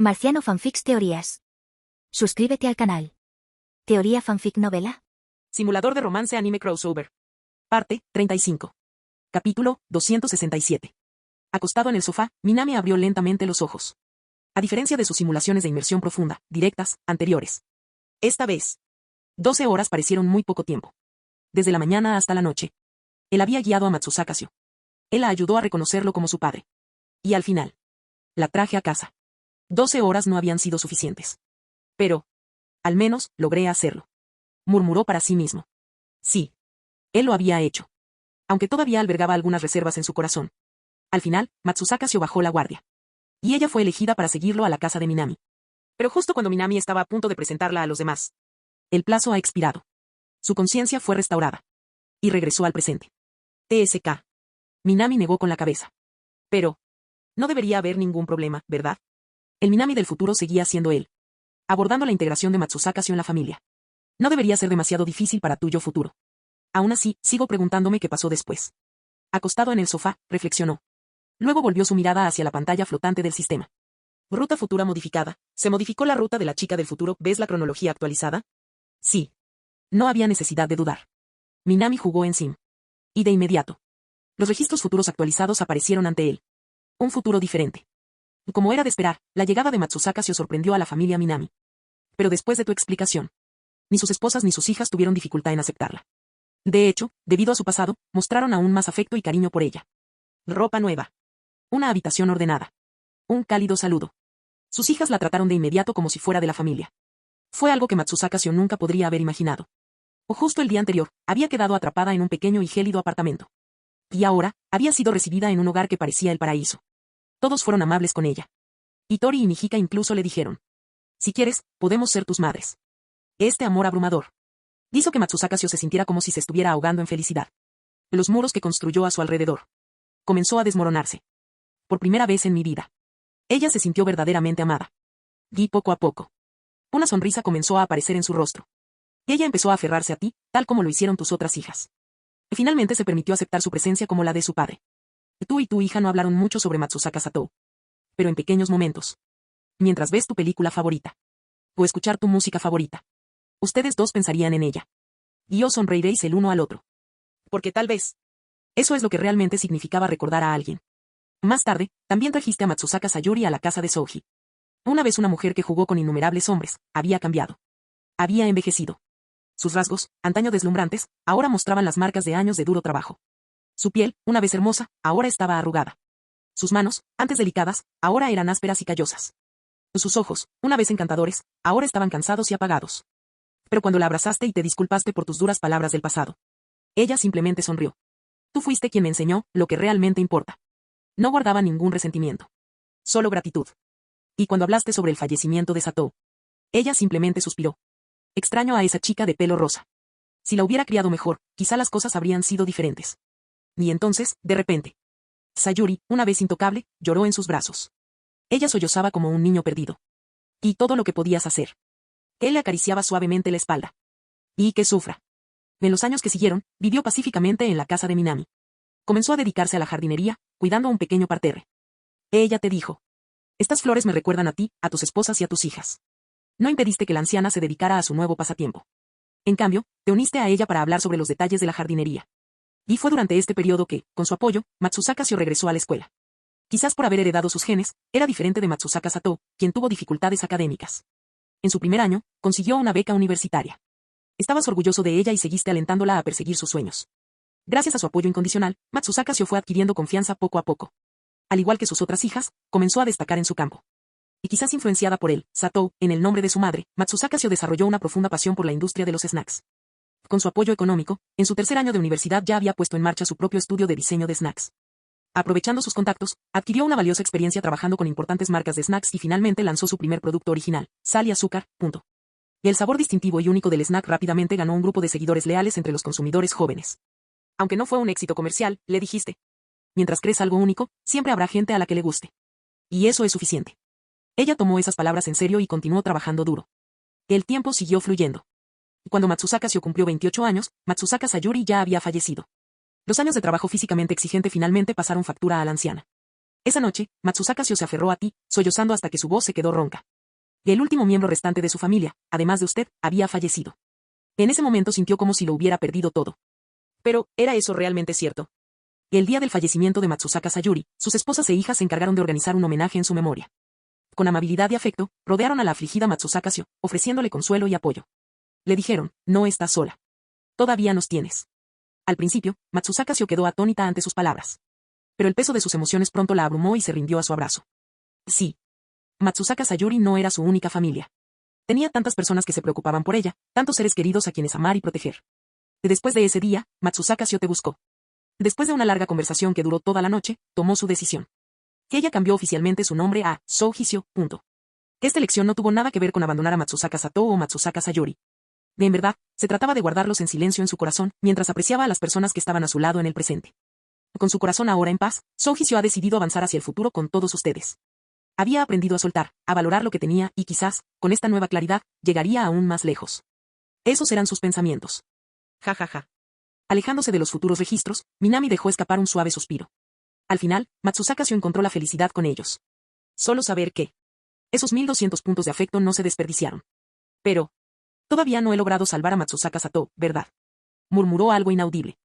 Marciano Fanfics Teorías. Suscríbete al canal. Teoría Fanfic Novela. Simulador de romance anime crossover. Parte 35. Capítulo 267. Acostado en el sofá, Minami abrió lentamente los ojos. A diferencia de sus simulaciones de inmersión profunda, directas, anteriores. Esta vez, 12 horas parecieron muy poco tiempo. Desde la mañana hasta la noche. Él había guiado a Matsusakasio. Él la ayudó a reconocerlo como su padre. Y al final, la traje a casa. 12 horas no habían sido suficientes. Pero, al menos, logré hacerlo. Murmuró para sí mismo. Sí. Él lo había hecho. Aunque todavía albergaba algunas reservas en su corazón. Al final, Matsusakasio bajó la guardia. Y ella fue elegida para seguirlo a la casa de Minami. Pero justo cuando Minami estaba a punto de presentarla a los demás. El plazo ha expirado. Su conciencia fue restaurada. Y regresó al presente. TSK. Minami negó con la cabeza. Pero, no debería haber ningún problema, ¿verdad? El Minami del futuro seguía siendo él. Abordando la integración de Matsusakasio en la familia. No debería ser demasiado difícil para tu yo futuro. Aún así, sigo preguntándome qué pasó después. Acostado en el sofá, reflexionó. Luego volvió su mirada hacia la pantalla flotante del sistema. Ruta futura modificada. ¿Se modificó la ruta de la chica del futuro? ¿Ves la cronología actualizada? Sí. No había necesidad de dudar. Minami jugó en Sim. Y de inmediato. Los registros futuros actualizados aparecieron ante él. Un futuro diferente. Como era de esperar, la llegada de Matsusakasio sorprendió a la familia Minami. Pero después de tu explicación, ni sus esposas ni sus hijas tuvieron dificultad en aceptarla. De hecho, debido a su pasado, mostraron aún más afecto y cariño por ella. Ropa nueva. Una habitación ordenada. Un cálido saludo. Sus hijas la trataron de inmediato como si fuera de la familia. Fue algo que Matsusakasio nunca podría haber imaginado. O justo el día anterior, había quedado atrapada en un pequeño y gélido apartamento. Y ahora, había sido recibida en un hogar que parecía el paraíso. Todos fueron amables con ella. Hitori y Nijika incluso le dijeron. Si quieres, podemos ser tus madres. Este amor abrumador hizo que Matsusakasio se sintiera como si se estuviera ahogando en felicidad. Los muros que construyó a su alrededor comenzó a desmoronarse. Por primera vez en mi vida. Ella se sintió verdaderamente amada. Y poco a poco, una sonrisa comenzó a aparecer en su rostro. Ella empezó a aferrarse a ti, tal como lo hicieron tus otras hijas. Y finalmente se permitió aceptar su presencia como la de su padre. Tú y tu hija no hablaron mucho sobre Matsusaka Satou. Pero en pequeños momentos. Mientras ves tu película favorita. O escuchar tu música favorita. Ustedes dos pensarían en ella. Y os sonreiréis el uno al otro. Porque tal vez. Eso es lo que realmente significaba recordar a alguien. Más tarde, también trajiste a Matsusaka Sayuri a la casa de Souji. Una vez una mujer que jugó con innumerables hombres, había cambiado. Había envejecido. Sus rasgos, antaño deslumbrantes, ahora mostraban las marcas de años de duro trabajo. Su piel, una vez hermosa, ahora estaba arrugada. Sus manos, antes delicadas, ahora eran ásperas y callosas. Sus ojos, una vez encantadores, ahora estaban cansados y apagados. Pero cuando la abrazaste y te disculpaste por tus duras palabras del pasado, ella simplemente sonrió. Tú fuiste quien me enseñó lo que realmente importa. No guardaba ningún resentimiento. Solo gratitud. Y cuando hablaste sobre el fallecimiento de Satou, ella simplemente suspiró. Extraño a esa chica de pelo rosa. Si la hubiera criado mejor, quizá las cosas habrían sido diferentes. Y entonces, de repente, Sayuri, una vez intocable, lloró en sus brazos. Ella sollozaba como un niño perdido. Y todo lo que podías hacer. Él le acariciaba suavemente la espalda. Y que sufra. En los años que siguieron, vivió pacíficamente en la casa de Minami. Comenzó a dedicarse a la jardinería, cuidando un pequeño parterre. Ella te dijo. Estas flores me recuerdan a ti, a tus esposas y a tus hijas. No impediste que la anciana se dedicara a su nuevo pasatiempo. En cambio, te uniste a ella para hablar sobre los detalles de la jardinería. Y fue durante este periodo que, con su apoyo, Matsusakasio regresó a la escuela. Quizás por haber heredado sus genes, era diferente de Matsusaka Satou, quien tuvo dificultades académicas. En su primer año, consiguió una beca universitaria. Estabas orgulloso de ella y seguiste alentándola a perseguir sus sueños. Gracias a su apoyo incondicional, Matsusakasio fue adquiriendo confianza poco a poco. Al igual que sus otras hijas, comenzó a destacar en su campo. Y quizás influenciada por él, Satou, en el nombre de su madre, Matsusakasio desarrolló una profunda pasión por la industria de los snacks. Con su apoyo económico, en su tercer año de universidad ya había puesto en marcha su propio estudio de diseño de snacks. Aprovechando sus contactos, adquirió una valiosa experiencia trabajando con importantes marcas de snacks y finalmente lanzó su primer producto original, sal y azúcar, punto. Y el sabor distintivo y único del snack rápidamente ganó un grupo de seguidores leales entre los consumidores jóvenes. Aunque no fue un éxito comercial, le dijiste. Mientras crees algo único, siempre habrá gente a la que le guste. Y eso es suficiente. Ella tomó esas palabras en serio y continuó trabajando duro. El tiempo siguió fluyendo. Cuando Matsusakasio cumplió 28 años, Matsusaka Sayuri ya había fallecido. Los años de trabajo físicamente exigente finalmente pasaron factura a la anciana. Esa noche, Matsusaka se aferró a ti, sollozando hasta que su voz se quedó ronca. Y el último miembro restante de su familia, además de usted, había fallecido. En ese momento sintió como si lo hubiera perdido todo. Pero, ¿era eso realmente cierto? El día del fallecimiento de Matsusaka Sayuri, sus esposas e hijas se encargaron de organizar un homenaje en su memoria. Con amabilidad y afecto, rodearon a la afligida Matsusaka Seo, ofreciéndole consuelo y apoyo. Le dijeron, no estás sola. Todavía nos tienes. Al principio, Matsusaka Seo quedó atónita ante sus palabras. Pero el peso de sus emociones pronto la abrumó y se rindió a su abrazo. Sí. Matsusaka Sayuri no era su única familia. Tenía tantas personas que se preocupaban por ella, tantos seres queridos a quienes amar y proteger. Después de ese día, Matsusaka Seo te buscó. Después de una larga conversación que duró toda la noche, tomó su decisión. Que ella cambió oficialmente su nombre a Souji Seo. Esta elección no tuvo nada que ver con abandonar a Matsusaka Sato o Matsusaka Sayuri. En verdad, se trataba de guardarlos en silencio en su corazón, mientras apreciaba a las personas que estaban a su lado en el presente. Con su corazón ahora en paz, Souji Seo ha decidido avanzar hacia el futuro con todos ustedes. Había aprendido a soltar, a valorar lo que tenía y quizás, con esta nueva claridad, llegaría aún más lejos. Esos eran sus pensamientos. Ja ja ja. Alejándose de los futuros registros, Minami dejó escapar un suave suspiro. Al final, Matsusaka Seo encontró la felicidad con ellos. Solo saber que esos 1200 puntos de afecto no se desperdiciaron. Pero todavía no he logrado salvar a Matsusaka Sato, ¿verdad? Murmuró algo inaudible.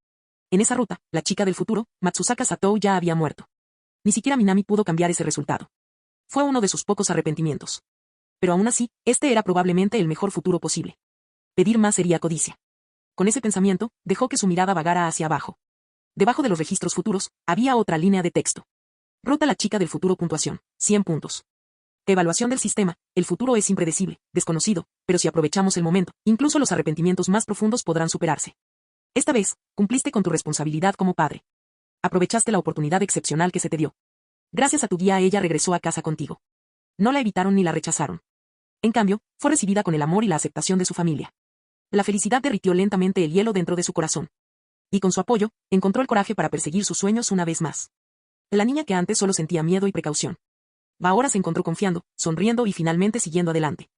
En esa ruta, la chica del futuro, Matsusaka Sato ya había muerto. Ni siquiera Minami pudo cambiar ese resultado. Fue uno de sus pocos arrepentimientos. Pero aún así, este era probablemente el mejor futuro posible. Pedir más sería codicia. Con ese pensamiento, dejó que su mirada vagara hacia abajo. Debajo de los registros futuros, había otra línea de texto. Rota la chica del futuro. Puntuación, 100 puntos. Evaluación del sistema, el futuro es impredecible, desconocido, pero si aprovechamos el momento, incluso los arrepentimientos más profundos podrán superarse. Esta vez, cumpliste con tu responsabilidad como padre. Aprovechaste la oportunidad excepcional que se te dio. Gracias a tu guía ella regresó a casa contigo. No la evitaron ni la rechazaron. En cambio, fue recibida con el amor y la aceptación de su familia. La felicidad derritió lentamente el hielo dentro de su corazón. Y con su apoyo, encontró el coraje para perseguir sus sueños una vez más. La niña que antes solo sentía miedo y precaución. Ahora se encontró confiando, sonriendo y finalmente siguiendo adelante.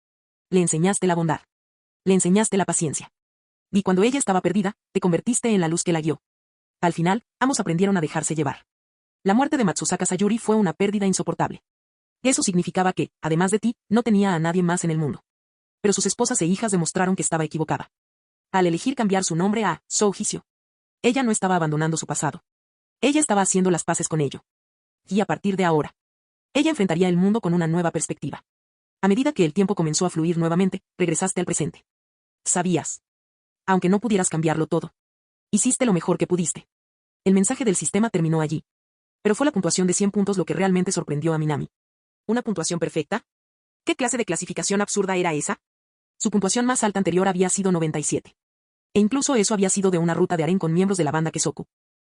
Le enseñaste la bondad. Le enseñaste la paciencia. Y cuando ella estaba perdida, te convertiste en la luz que la guió. Al final, ambos aprendieron a dejarse llevar. La muerte de Matsusaka Sayuri fue una pérdida insoportable. Eso significaba que, además de ti, no tenía a nadie más en el mundo. Pero sus esposas e hijas demostraron que estaba equivocada. Al elegir cambiar su nombre a Souji Seo, ella no estaba abandonando su pasado. Ella estaba haciendo las paces con ello. Y a partir de ahora, ella enfrentaría el mundo con una nueva perspectiva. A medida que el tiempo comenzó a fluir nuevamente, regresaste al presente. Sabías. Aunque no pudieras cambiarlo todo. Hiciste lo mejor que pudiste. El mensaje del sistema terminó allí. Pero fue la puntuación de 100 puntos lo que realmente sorprendió a Minami. ¿Una puntuación perfecta? ¿Qué clase de clasificación absurda era esa? Su puntuación más alta anterior había sido 97. E incluso eso había sido de una ruta de harén con miembros de la banda Kesoku.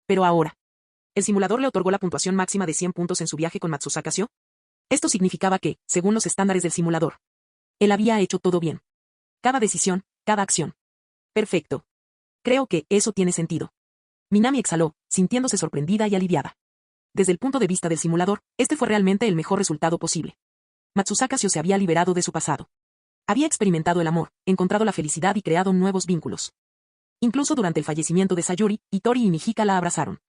Pero ahora, ¿el simulador le otorgó la puntuación máxima de 100 puntos en su viaje con Matsusaka Seo? Esto significaba que, según los estándares del simulador, él había hecho todo bien. Cada decisión, cada acción. Perfecto. Creo que eso tiene sentido. Minami exhaló, sintiéndose sorprendida y aliviada. Desde el punto de vista del simulador, este fue realmente el mejor resultado posible. Matsusaka Seo se había liberado de su pasado. Había experimentado el amor, encontrado la felicidad y creado nuevos vínculos. Incluso durante el fallecimiento de Sayuri, Hitori y Mihika la abrazaron,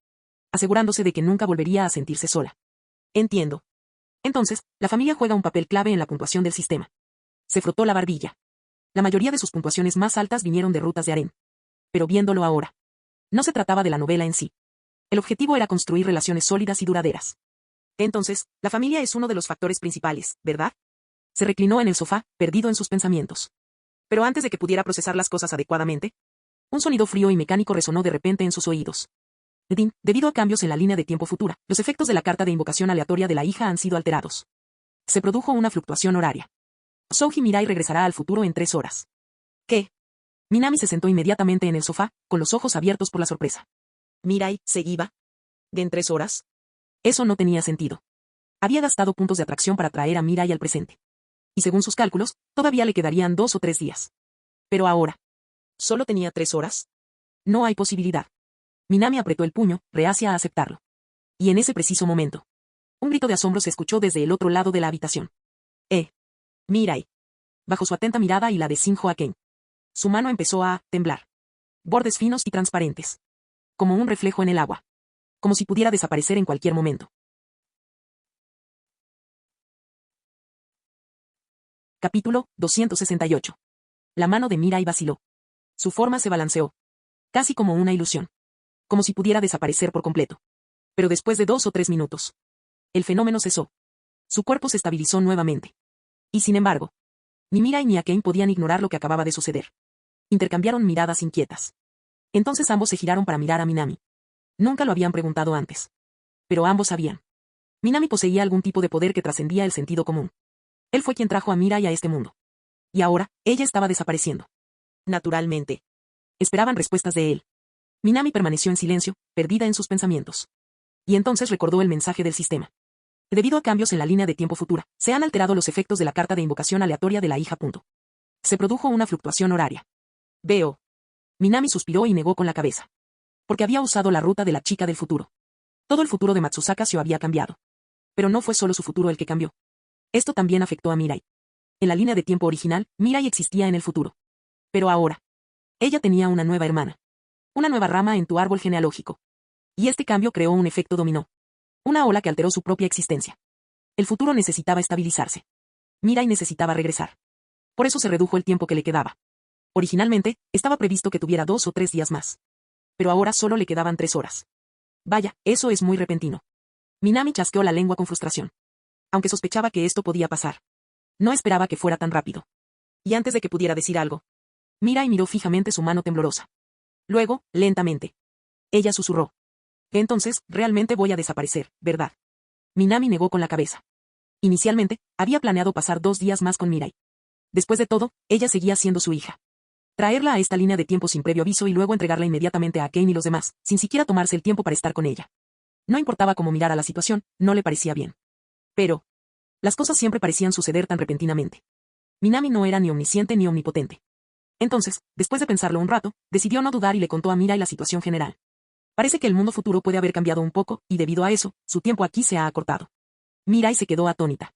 asegurándose de que nunca volvería a sentirse sola. Entiendo. Entonces, la familia juega un papel clave en la puntuación del sistema. Se frotó la barbilla. La mayoría de sus puntuaciones más altas vinieron de rutas de harén. Pero viéndolo ahora, no se trataba de la novela en sí. El objetivo era construir relaciones sólidas y duraderas. Entonces, la familia es uno de los factores principales, ¿verdad? Se reclinó en el sofá, perdido en sus pensamientos. Pero antes de que pudiera procesar las cosas adecuadamente, un sonido frío y mecánico resonó de repente en sus oídos. Debido a cambios en la línea de tiempo futura, los efectos de la carta de invocación aleatoria de la hija han sido alterados. Se produjo una fluctuación horaria. Souji Mirai regresará al futuro en 3 horas. ¿Qué? Minami se sentó inmediatamente en el sofá, con los ojos abiertos por la sorpresa. Mirai, ¿seguía? ¿De en 3 horas? Eso no tenía sentido. Había gastado puntos de atracción para traer a Mirai al presente. Y según sus cálculos, todavía le quedarían 2 o 3 días. Pero ahora, ¿solo tenía 3 horas? No hay posibilidad. Minami apretó el puño, reacia a aceptarlo. Y en ese preciso momento, un grito de asombro se escuchó desde el otro lado de la habitación. Mirai. Bajo su atenta mirada y la de Shinjo Aken, su mano empezó a temblar. Bordes finos y transparentes. Como un reflejo en el agua. Como si pudiera desaparecer en cualquier momento. Capítulo 268. La mano de Mirai vaciló. Su forma se balanceó. Casi como una ilusión. Como si pudiera desaparecer por completo. Pero después de 2 o 3 minutos. El fenómeno cesó. Su cuerpo se estabilizó nuevamente. Y sin embargo, ni Mirai ni Akane podían ignorar lo que acababa de suceder. Intercambiaron miradas inquietas. Entonces ambos se giraron para mirar a Minami. Nunca lo habían preguntado antes. Pero ambos sabían. Minami poseía algún tipo de poder que trascendía el sentido común. Él fue quien trajo a Mirai a este mundo. Y ahora, ella estaba desapareciendo. Naturalmente. Esperaban respuestas de él. Minami permaneció en silencio, perdida en sus pensamientos. Y entonces recordó el mensaje del sistema. Debido a cambios en la línea de tiempo futura, se han alterado los efectos de la carta de invocación aleatoria de la hija. Se produjo una fluctuación horaria. Veo. Minami suspiró y negó con la cabeza. Porque había usado la ruta de la chica del futuro. Todo el futuro de Matsusaka se había cambiado. Pero no fue solo su futuro el que cambió. Esto también afectó a Mirai. En la línea de tiempo original, Mirai existía en el futuro. Pero ahora. Ella tenía una nueva hermana. Una nueva rama en tu árbol genealógico. Y este cambio creó un efecto dominó. Una ola que alteró su propia existencia. El futuro necesitaba estabilizarse. Mirai necesitaba regresar. Por eso se redujo el tiempo que le quedaba. Originalmente, estaba previsto que tuviera 2 o 3 días más. Pero ahora solo le quedaban 3 horas. Vaya, eso es muy repentino. Minami chasqueó la lengua con frustración. Aunque sospechaba que esto podía pasar. No esperaba que fuera tan rápido. Y antes de que pudiera decir algo, Mirai miró fijamente su mano temblorosa. Luego, lentamente. Ella susurró. Entonces, realmente voy a desaparecer, ¿verdad? Minami negó con la cabeza. Inicialmente, había planeado pasar 2 días más con Mirai. Después de todo, ella seguía siendo su hija. Traerla a esta línea de tiempo sin previo aviso y luego entregarla inmediatamente a Akane y los demás, sin siquiera tomarse el tiempo para estar con ella. No importaba cómo mirara la situación, no le parecía bien. Pero, las cosas siempre parecían suceder tan repentinamente. Minami no era ni omnisciente ni omnipotente. Entonces, después de pensarlo un rato, decidió no dudar y le contó a Mirai la situación general. Parece que el mundo futuro puede haber cambiado un poco, y debido a eso, su tiempo aquí se ha acortado. Mirai se quedó atónita.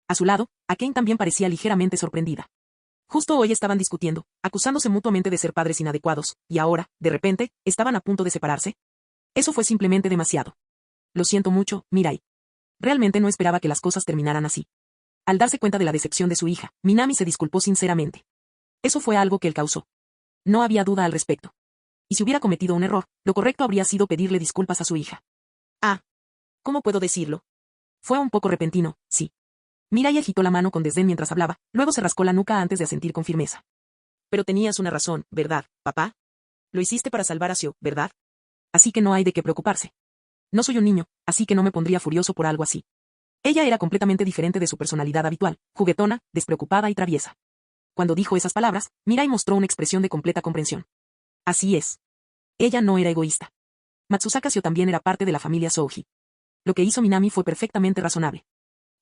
A su lado, Akane también parecía ligeramente sorprendida. Justo hoy estaban discutiendo, acusándose mutuamente de ser padres inadecuados, y ahora, de repente, estaban a punto de separarse. Eso fue simplemente demasiado. Lo siento mucho, Mirai. Realmente no esperaba que las cosas terminaran así. Al darse cuenta de la decepción de su hija, Minami se disculpó sinceramente. Eso fue algo que él causó. No había duda al respecto. Y si hubiera cometido un error, lo correcto habría sido pedirle disculpas a su hija. Ah. ¿Cómo puedo decirlo? Fue un poco repentino, sí. Mirai agitó la mano con desdén mientras hablaba, luego se rascó la nuca antes de asentir con firmeza. Pero tenías una razón, ¿verdad, papá? Lo hiciste para salvar a Seo, ¿verdad? Así que no hay de qué preocuparse. No soy un niño, así que no me pondría furioso por algo así. Ella era completamente diferente de su personalidad habitual, juguetona, despreocupada y traviesa. Cuando dijo esas palabras, Mirai mostró una expresión de completa comprensión. Así es. Ella no era egoísta. Matsusaka Seo también era parte de la familia Souji. Lo que hizo Minami fue perfectamente razonable.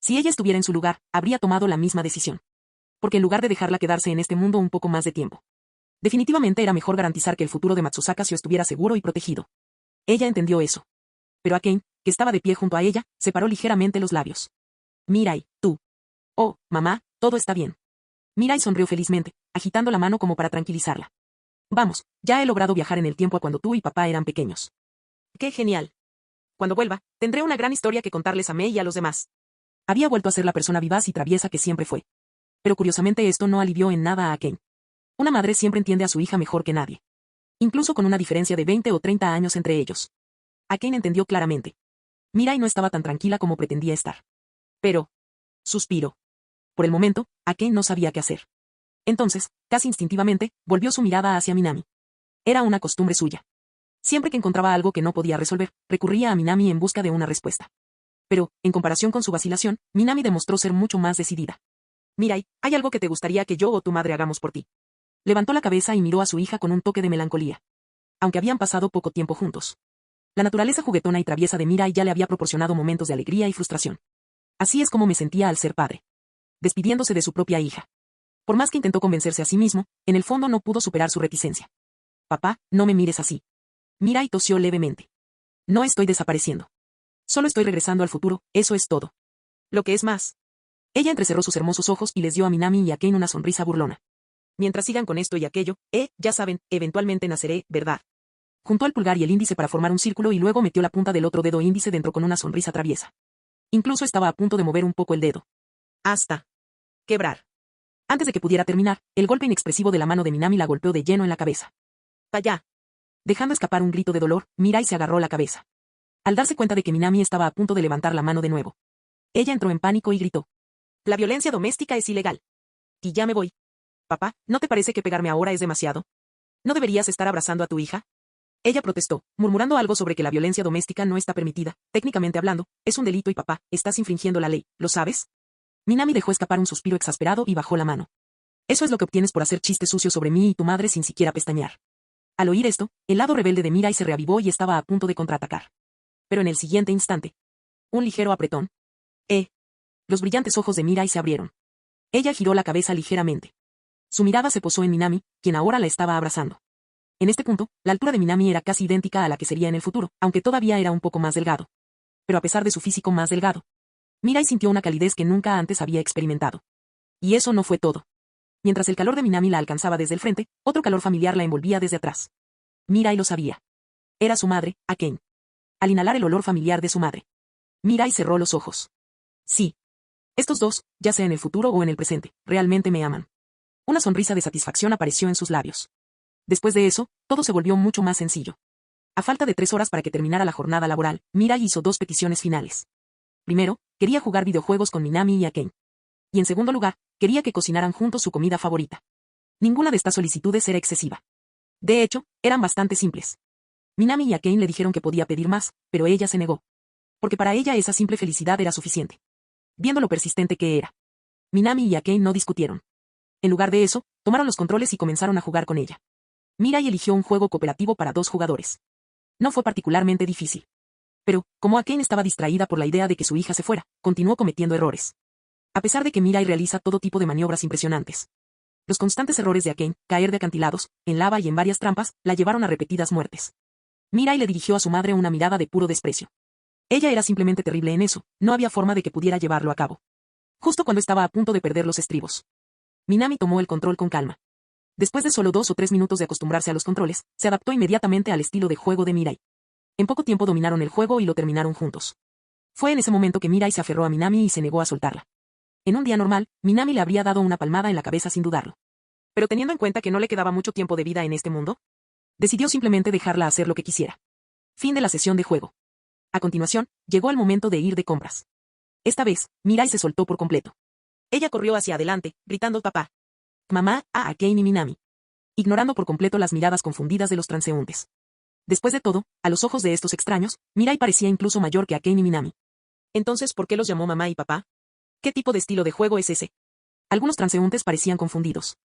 Si ella estuviera en su lugar, habría tomado la misma decisión. Porque en lugar de dejarla quedarse en este mundo un poco más de tiempo. Definitivamente era mejor garantizar que el futuro de Matsusaka Seo estuviera seguro y protegido. Ella entendió eso. Pero Akane, que estaba de pie junto a ella, separó ligeramente los labios. Mirai, tú. Oh, mamá, todo está bien. Mirai sonrió felizmente, agitando la mano como para tranquilizarla. Vamos, ya he logrado viajar en el tiempo a cuando tú y papá eran pequeños. ¡Qué genial! Cuando vuelva, tendré una gran historia que contarles a Mei y a los demás. Había vuelto a ser la persona vivaz y traviesa que siempre fue. Pero curiosamente esto no alivió en nada a Akane. Una madre siempre entiende a su hija mejor que nadie. Incluso con una diferencia de 20 o 30 años entre ellos. Akane entendió claramente. Mirai no estaba tan tranquila como pretendía estar. Pero... suspiró. Por el momento, Akane no sabía qué hacer. Entonces, casi instintivamente, volvió su mirada hacia Minami. Era una costumbre suya. Siempre que encontraba algo que no podía resolver, recurría a Minami en busca de una respuesta. Pero, en comparación con su vacilación, Minami demostró ser mucho más decidida. Mirai, ¿hay algo que te gustaría que yo o tu madre hagamos por ti? Levantó la cabeza y miró a su hija con un toque de melancolía. Aunque habían pasado poco tiempo juntos. La naturaleza juguetona y traviesa de Mirai ya le había proporcionado momentos de alegría y frustración. Así es como me sentía al ser padre. Despidiéndose de su propia hija. Por más que intentó convencerse a sí mismo, en el fondo no pudo superar su reticencia. Papá, no me mires así. Mirai tosió levemente. No estoy desapareciendo. Solo estoy regresando al futuro, eso es todo. Lo que es más. Ella entrecerró sus hermosos ojos y les dio a Minami y a Akane una sonrisa burlona. Mientras sigan con esto y aquello, ya saben, eventualmente naceré, ¿verdad? Juntó el pulgar y el índice para formar un círculo y luego metió la punta del otro dedo índice dentro con una sonrisa traviesa. Incluso estaba a punto de mover un poco el dedo. Hasta quebrar. Antes de que pudiera terminar, el golpe inexpresivo de la mano de Minami la golpeó de lleno en la cabeza. ¡Vaya! Dejando escapar un grito de dolor, Mirai se agarró la cabeza. Al darse cuenta de que Minami estaba a punto de levantar la mano de nuevo, ella entró en pánico y gritó. La violencia doméstica es ilegal. Y ya me voy. Papá, ¿no te parece que pegarme ahora es demasiado? ¿No deberías estar abrazando a tu hija? Ella protestó, murmurando algo sobre que la violencia doméstica no está permitida, técnicamente hablando, es un delito y papá, estás infringiendo la ley, ¿lo sabes? Minami dejó escapar un suspiro exasperado y bajó la mano. Eso es lo que obtienes por hacer chistes sucios sobre mí y tu madre sin siquiera pestañear. Al oír esto, el lado rebelde de Mirai se reavivó y estaba a punto de contraatacar. Pero en el siguiente instante, un ligero apretón. Los brillantes ojos de Mirai se abrieron. Ella giró la cabeza ligeramente. Su mirada se posó en Minami, quien ahora la estaba abrazando. En este punto, la altura de Minami era casi idéntica a la que sería en el futuro, aunque todavía era un poco más delgado. Pero a pesar de su físico más delgado, Mirai sintió una calidez que nunca antes había experimentado. Y eso no fue todo. Mientras el calor de Minami la alcanzaba desde el frente, otro calor familiar la envolvía desde atrás. Mirai lo sabía. Era su madre, Akane. Al inhalar el olor familiar de su madre, Mirai cerró los ojos. Sí. Estos dos, ya sea en el futuro o en el presente, realmente me aman. Una sonrisa de satisfacción apareció en sus labios. Después de eso, todo se volvió mucho más sencillo. A falta de 3 horas para que terminara la jornada laboral, Mirai hizo 2 peticiones finales. Primero, quería jugar videojuegos con Minami y Akane. Y en segundo lugar, quería que cocinaran juntos su comida favorita. Ninguna de estas solicitudes era excesiva. De hecho, eran bastante simples. Minami y Akane le dijeron que podía pedir más, pero ella se negó. Porque para ella esa simple felicidad era suficiente. Viendo lo persistente que era, Minami y Akane no discutieron. En lugar de eso, tomaron los controles y comenzaron a jugar con ella. Mirai eligió un juego cooperativo para 2 jugadores. No fue particularmente difícil. Pero, como Akane estaba distraída por la idea de que su hija se fuera, continuó cometiendo errores. A pesar de que Mirai realiza todo tipo de maniobras impresionantes. Los constantes errores de Akane, caer de acantilados, en lava y en varias trampas, la llevaron a repetidas muertes. Mirai le dirigió a su madre una mirada de puro desprecio. Ella era simplemente terrible en eso, no había forma de que pudiera llevarlo a cabo. Justo cuando estaba a punto de perder los estribos, Minami tomó el control con calma. Después de solo 2 o 3 minutos de acostumbrarse a los controles, se adaptó inmediatamente al estilo de juego de Mirai. En poco tiempo dominaron el juego y lo terminaron juntos. Fue en ese momento que Mirai se aferró a Minami y se negó a soltarla. En un día normal, Minami le habría dado una palmada en la cabeza sin dudarlo. Pero teniendo en cuenta que no le quedaba mucho tiempo de vida en este mundo, decidió simplemente dejarla hacer lo que quisiera. Fin de la sesión de juego. A continuación, llegó el momento de ir de compras. Esta vez, Mirai se soltó por completo. Ella corrió hacia adelante, gritando papá, mamá, a Akane y Minami, ignorando por completo las miradas confundidas de los transeúntes. Después de todo, a los ojos de estos extraños, Mirai parecía incluso mayor que Akane y Minami. Entonces, ¿por qué los llamó mamá y papá? ¿Qué tipo de estilo de juego es ese? Algunos transeúntes parecían confundidos.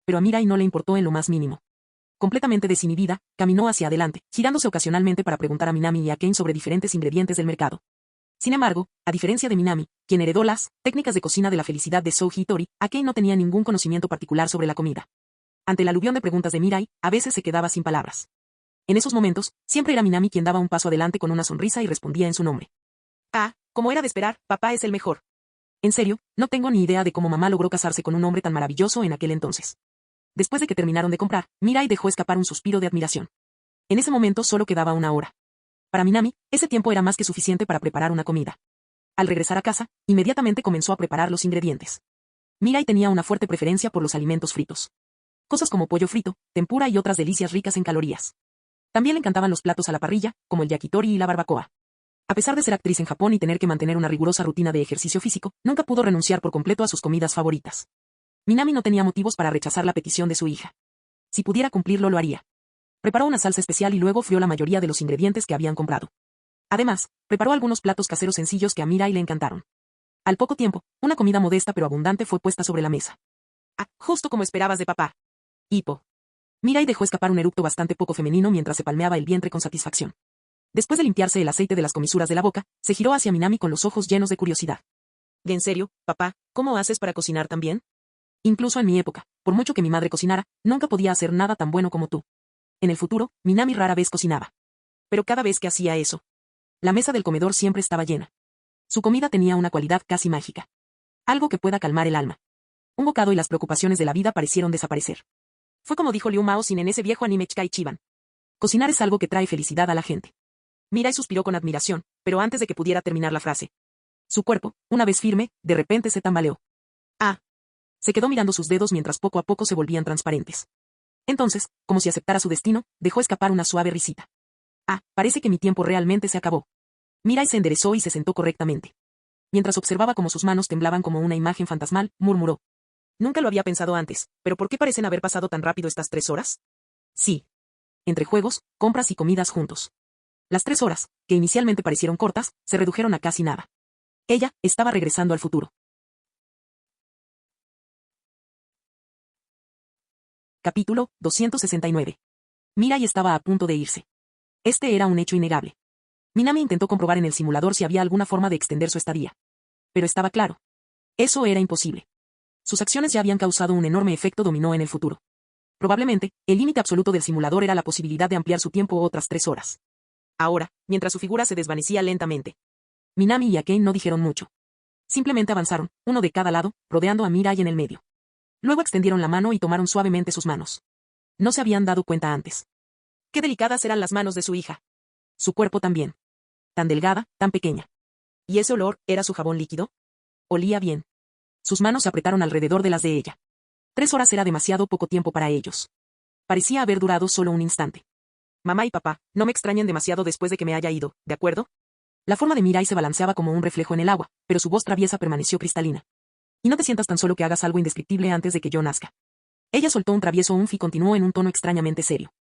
Pero a Mirai no le importó en lo más mínimo. Completamente desinhibida, caminó hacia adelante, girándose ocasionalmente para preguntar a Minami y a Akane sobre diferentes ingredientes del mercado. Sin embargo, a diferencia de Minami, quien heredó las técnicas de cocina de la felicidad de Souji Hitori, Akane no tenía ningún conocimiento particular sobre la comida. Ante el aluvión de preguntas de Mirai, a veces se quedaba sin palabras. En esos momentos, siempre era Minami quien daba un paso adelante con una sonrisa y respondía en su nombre. Ah, como era de esperar, papá es el mejor. En serio, no tengo ni idea de cómo mamá logró casarse con un hombre tan maravilloso en aquel entonces. Después de que terminaron de comprar, Mirai dejó escapar un suspiro de admiración. En ese momento solo quedaba 1 hora. Para Minami, ese tiempo era más que suficiente para preparar una comida. Al regresar a casa, inmediatamente comenzó a preparar los ingredientes. Mirai tenía una fuerte preferencia por los alimentos fritos. Cosas como pollo frito, tempura y otras delicias ricas en calorías. También le encantaban los platos a la parrilla, como el yakitori y la barbacoa. A pesar de ser actriz en Japón y tener que mantener una rigurosa rutina de ejercicio físico, nunca pudo renunciar por completo a sus comidas favoritas. Minami no tenía motivos para rechazar la petición de su hija. Si pudiera cumplirlo, lo haría. Preparó una salsa especial y luego frió la mayoría de los ingredientes que habían comprado. Además, preparó algunos platos caseros sencillos que a Mirai le encantaron. Al poco tiempo, una comida modesta pero abundante fue puesta sobre la mesa. Ah, justo como esperabas de papá. Hipo. Mirai dejó escapar un eructo bastante poco femenino mientras se palmeaba el vientre con satisfacción. Después de limpiarse el aceite de las comisuras de la boca, se giró hacia Minami con los ojos llenos de curiosidad. ¿En serio, papá, cómo haces para cocinar tan bien? Incluso en mi época, por mucho que mi madre cocinara, nunca podía hacer nada tan bueno como tú. En el futuro, Minami rara vez cocinaba. Pero cada vez que hacía eso, la mesa del comedor siempre estaba llena. Su comida tenía una cualidad casi mágica. Algo que pueda calmar el alma. Un bocado y las preocupaciones de la vida parecieron desaparecer. Fue como dijo Liu Mao Xin en ese viejo anime Chikai Chiban. Cocinar es algo que trae felicidad a la gente. Mirai suspiró con admiración, pero antes de que pudiera terminar la frase. Su cuerpo, una vez firme, de repente se tambaleó. Ah. Se quedó mirando sus dedos mientras poco a poco se volvían transparentes. Entonces, como si aceptara su destino, dejó escapar una suave risita. Ah, parece que mi tiempo realmente se acabó. Mirai se enderezó y se sentó correctamente. Mientras observaba cómo sus manos temblaban como una imagen fantasmal, murmuró. Nunca lo había pensado antes, pero ¿por qué parecen haber pasado tan rápido estas 3 horas? Sí. Entre juegos, compras y comidas juntos. Las 3 horas, que inicialmente parecieron cortas, se redujeron a casi nada. Ella estaba regresando al futuro. Capítulo 269. Mirai estaba a punto de irse. Este era un hecho innegable. Minami intentó comprobar en el simulador si había alguna forma de extender su estadía. Pero estaba claro. Eso era imposible. Sus acciones ya habían causado un enorme efecto dominó en el futuro. Probablemente, el límite absoluto del simulador era la posibilidad de ampliar su tiempo otras 3 horas. Ahora, mientras su figura se desvanecía lentamente. Minami y Akane no dijeron mucho. Simplemente avanzaron, uno de cada lado, rodeando a Mirai en el medio. Luego extendieron la mano y tomaron suavemente sus manos. No se habían dado cuenta antes. Qué delicadas eran las manos de su hija. Su cuerpo también. Tan delgada, tan pequeña. ¿Y ese olor era su jabón líquido? Olía bien. Sus manos se apretaron alrededor de las de ella. 3 horas era demasiado poco tiempo para ellos. Parecía haber durado solo un instante. Mamá y papá, no me extrañen demasiado después de que me haya ido, ¿de acuerdo? La forma de Mirai se balanceaba como un reflejo en el agua, pero su voz traviesa permaneció cristalina. Y no te sientas tan solo que hagas algo indescriptible antes de que yo nazca. Ella soltó un travieso umf y continuó en un tono extrañamente serio.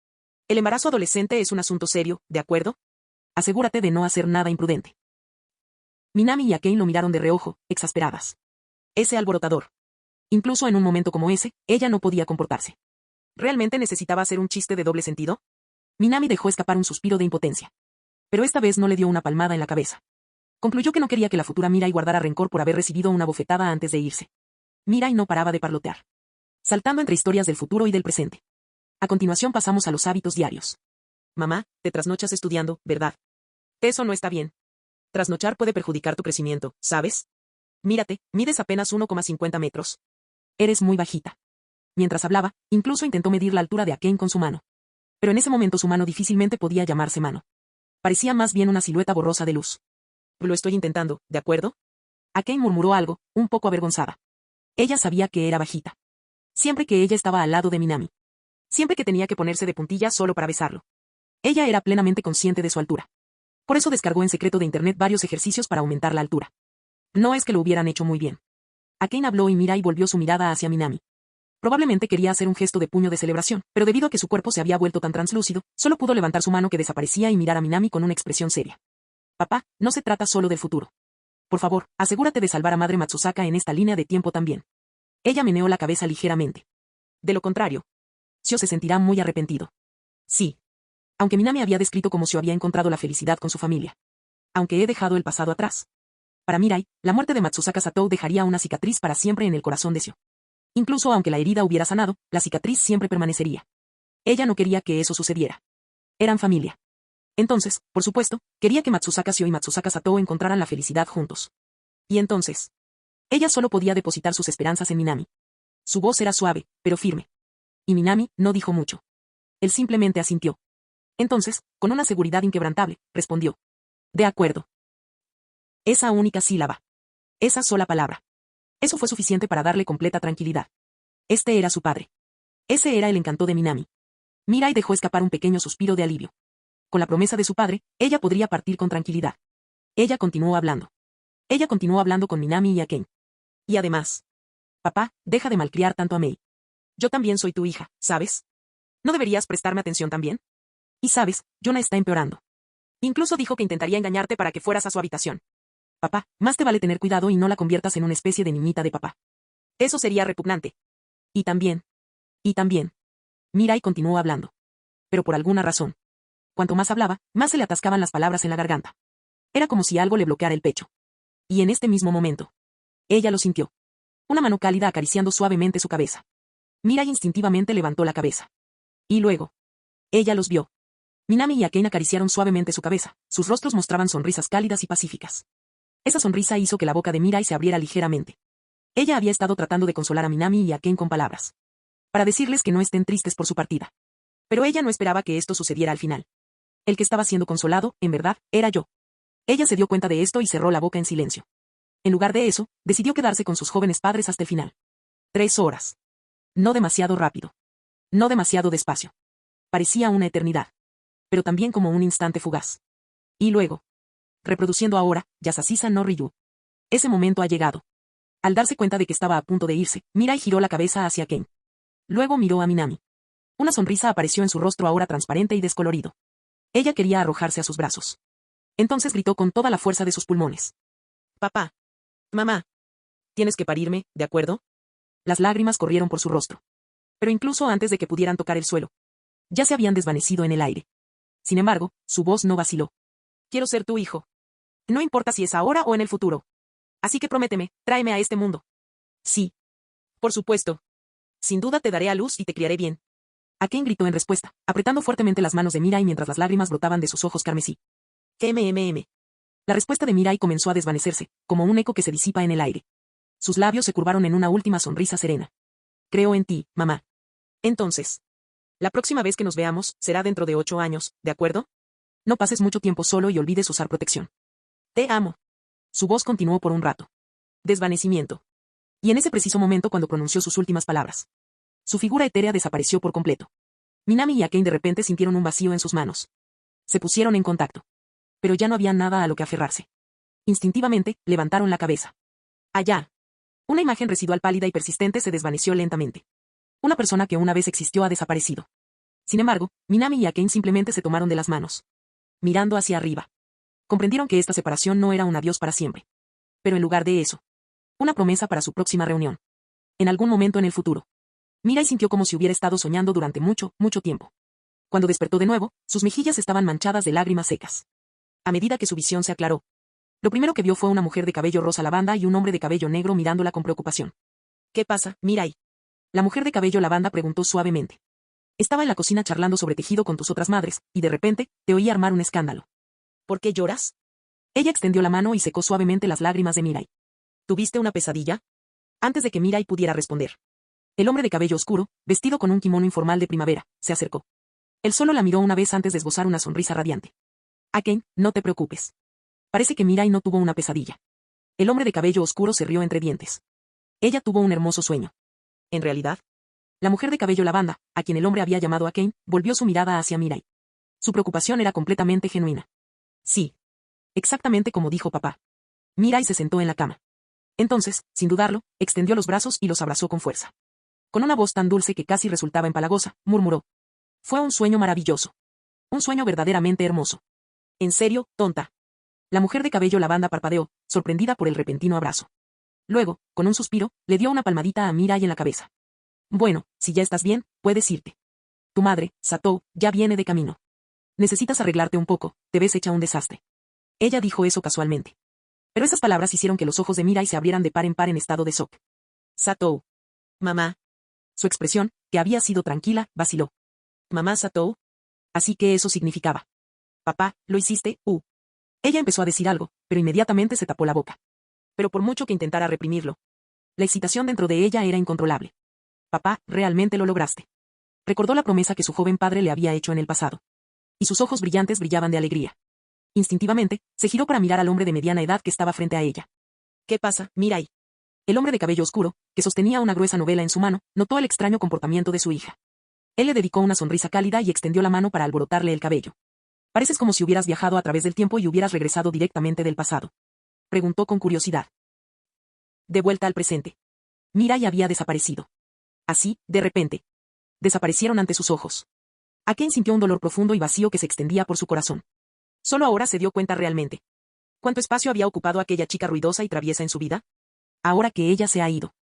El embarazo adolescente es un asunto serio, ¿de acuerdo? Asegúrate de no hacer nada imprudente. Minami y Akane lo miraron de reojo, exasperadas. Ese alborotador. Incluso en un momento como ese, ella no podía comportarse. ¿Realmente necesitaba hacer un chiste de doble sentido? Minami dejó escapar un suspiro de impotencia. Pero esta vez no le dio una palmada en la cabeza. Concluyó que no quería que la futura Mirai guardara rencor por haber recibido una bofetada antes de irse. Mirai no paraba de parlotear. Saltando entre historias del futuro y del presente. A continuación pasamos a los hábitos diarios. Mamá, te trasnochas estudiando, ¿verdad? Eso no está bien. Trasnochar puede perjudicar tu crecimiento, ¿sabes? Mírate, mides apenas 1,50 metros. Eres muy bajita. Mientras hablaba, incluso intentó medir la altura de Akane con su mano. Pero en ese momento su mano difícilmente podía llamarse mano. Parecía más bien una silueta borrosa de luz. Lo estoy intentando, ¿de acuerdo? Akane murmuró algo, un poco avergonzada. Ella sabía que era bajita. Siempre que ella estaba al lado de Minami. Siempre que tenía que ponerse de puntillas solo para besarlo. Ella era plenamente consciente de su altura. Por eso descargó en secreto de internet varios ejercicios para aumentar la altura. No es que lo hubieran hecho muy bien. Akane habló y Mirai volvió su mirada hacia Minami. Probablemente quería hacer un gesto de puño de celebración, pero debido a que su cuerpo se había vuelto tan translúcido, solo pudo levantar su mano que desaparecía y mirar a Minami con una expresión seria. Papá, no se trata solo del futuro. Por favor, asegúrate de salvar a Madre Matsusaka en esta línea de tiempo también. Ella meneó la cabeza ligeramente. De lo contrario, Shio se sentirá muy arrepentido. Sí. Aunque Minami había descrito cómo Shio había encontrado la felicidad con su familia. Aunque he dejado el pasado atrás. Para Mirai, la muerte de Matsusaka Satou dejaría una cicatriz para siempre en el corazón de Shio. Incluso aunque la herida hubiera sanado, la cicatriz siempre permanecería. Ella no quería que eso sucediera. Eran familia. Entonces, por supuesto, quería que Matsusaka Shio y Matsusaka Satou encontraran la felicidad juntos. Y entonces, ella solo podía depositar sus esperanzas en Minami. Su voz era suave, pero firme. Y Minami no dijo mucho. Él simplemente asintió. Entonces, con una seguridad inquebrantable, respondió. De acuerdo. Esa única sílaba. Esa sola palabra. Eso fue suficiente para darle completa tranquilidad. Este era su padre. Ese era el encanto de Minami. Mirai dejó escapar un pequeño suspiro de alivio. Con la promesa de su padre, ella podría partir con tranquilidad. Ella continuó hablando. Ella continuó hablando con Minami y Akane. Y además. Papá, deja de malcriar tanto a Mei. Yo también soy tu hija, ¿sabes? ¿No deberías prestarme atención también? Y sabes, Yona está empeorando. Incluso dijo que intentaría engañarte para que fueras a su habitación. Papá, más te vale tener cuidado y no la conviertas en una especie de niñita de papá. Eso sería repugnante. Y también. Mirai continuó hablando. Pero por alguna razón. Cuanto más hablaba, más se le atascaban las palabras en la garganta. Era como si algo le bloqueara el pecho. Y en este mismo momento. Ella lo sintió. Una mano cálida acariciando suavemente su cabeza. Mirai instintivamente levantó la cabeza. Y luego. Ella los vio. Minami y Akane acariciaron suavemente su cabeza, sus rostros mostraban sonrisas cálidas y pacíficas. Esa sonrisa hizo que la boca de Mirai se abriera ligeramente. Ella había estado tratando de consolar a Minami y Akane con palabras. Para decirles que no estén tristes por su partida. Pero ella no esperaba que esto sucediera al final. El que estaba siendo consolado, en verdad, era yo. Ella se dio cuenta de esto y cerró la boca en silencio. En lugar de eso, decidió quedarse con sus jóvenes padres hasta el final. 3 horas. No demasiado rápido. No demasiado despacio. Parecía una eternidad. Pero también como un instante fugaz. Y luego. Reproduciendo ahora, Yasasisa no Ryu. Ese momento ha llegado. Al darse cuenta de que estaba a punto de irse, Mirai giró la cabeza hacia Ken. Luego miró a Minami. Una sonrisa apareció en su rostro ahora transparente y descolorido. Ella quería arrojarse a sus brazos. Entonces gritó con toda la fuerza de sus pulmones. Papá. Mamá. Tienes que parirme, ¿de acuerdo? Las lágrimas corrieron por su rostro. Pero incluso antes de que pudieran tocar el suelo, ya se habían desvanecido en el aire. Sin embargo, su voz no vaciló. Quiero ser tu hijo. No importa si es ahora o en el futuro. Así que prométeme, tráeme a este mundo. Sí. Por supuesto. Sin duda te daré a luz y te criaré bien. Ken gritó en respuesta, apretando fuertemente las manos de Mirai mientras las lágrimas brotaban de sus ojos carmesí. ¿Qué? La respuesta de Mirai comenzó a desvanecerse, como un eco que se disipa en el aire. Sus labios se curvaron en una última sonrisa serena. Creo en ti, mamá. Entonces. La próxima vez que nos veamos, será dentro de 8 años, ¿de acuerdo? No pases mucho tiempo solo y olvides usar protección. Te amo. Su voz continuó por un rato. Desvanecimiento. Y en ese preciso momento cuando pronunció sus últimas palabras, su figura etérea desapareció por completo. Minami y Ken de repente sintieron un vacío en sus manos. Se pusieron en contacto. Pero ya no había nada a lo que aferrarse. Instintivamente, levantaron la cabeza. Allá. Una imagen residual pálida y persistente se desvaneció lentamente. Una persona que una vez existió ha desaparecido. Sin embargo, Minami y Ken simplemente se tomaron de las manos. Mirando hacia arriba. Comprendieron que esta separación no era un adiós para siempre. Pero en lugar de eso, una promesa para su próxima reunión. En algún momento en el futuro. Mirai sintió como si hubiera estado soñando durante mucho tiempo. Cuando despertó de nuevo, sus mejillas estaban manchadas de lágrimas secas. A medida que su visión se aclaró, lo primero que vio fue una mujer de cabello rosa lavanda y un hombre de cabello negro mirándola con preocupación. ¿Qué pasa, Mirai? La mujer de cabello lavanda preguntó suavemente. Estaba en la cocina charlando sobre tejido con tus otras madres, y de repente, te oí armar un escándalo. ¿Por qué lloras? Ella extendió la mano y secó suavemente las lágrimas de Mirai. ¿Tuviste una pesadilla? Antes de que Mirai pudiera responder. El hombre de cabello oscuro, vestido con un kimono informal de primavera, se acercó. Él solo la miró una vez antes de esbozar una sonrisa radiante. Ken, no te preocupes. Parece que Mirai no tuvo una pesadilla. El hombre de cabello oscuro se rió entre dientes. Ella tuvo un hermoso sueño. En realidad, la mujer de cabello lavanda, a quien el hombre había llamado Ken, volvió su mirada hacia Mirai. Su preocupación era completamente genuina. Sí. Exactamente como dijo papá. Mirai se sentó en la cama. Entonces, sin dudarlo, extendió los brazos y los abrazó con fuerza. Con una voz tan dulce que casi resultaba empalagosa, murmuró. Fue un sueño maravilloso. Un sueño verdaderamente hermoso. En serio, tonta. La mujer de cabello lavanda parpadeó, sorprendida por el repentino abrazo. Luego, con un suspiro, le dio una palmadita a Mirai en la cabeza. Bueno, si ya estás bien, puedes irte. Tu madre, Satou, ya viene de camino. Necesitas arreglarte un poco, te ves hecha un desastre. Ella dijo eso casualmente. Pero esas palabras hicieron que los ojos de Mirai se abrieran de par en par en estado de shock. Satou. Mamá. Su expresión, que había sido tranquila, vaciló. Mamá Satou. Así que eso significaba. Papá, lo hiciste, Ella empezó a decir algo, pero inmediatamente se tapó la boca. Pero por mucho que intentara reprimirlo, la excitación dentro de ella era incontrolable. Papá, realmente lo lograste. Recordó la promesa que su joven padre le había hecho en el pasado. Y sus ojos brillantes brillaban de alegría. Instintivamente, se giró para mirar al hombre de mediana edad que estaba frente a ella. ¿Qué pasa, Mirai? El hombre de cabello oscuro, que sostenía una gruesa novela en su mano, notó el extraño comportamiento de su hija. Él le dedicó una sonrisa cálida y extendió la mano para alborotarle el cabello. Pareces como si hubieras viajado a través del tiempo y hubieras regresado directamente del pasado. Preguntó con curiosidad. De vuelta al presente. Mirai había desaparecido. Así, de repente. Desaparecieron ante sus ojos. Ken sintió un dolor profundo y vacío que se extendía por su corazón. Solo ahora se dio cuenta realmente. ¿Cuánto espacio había ocupado aquella chica ruidosa y traviesa en su vida? Ahora que ella se ha ido.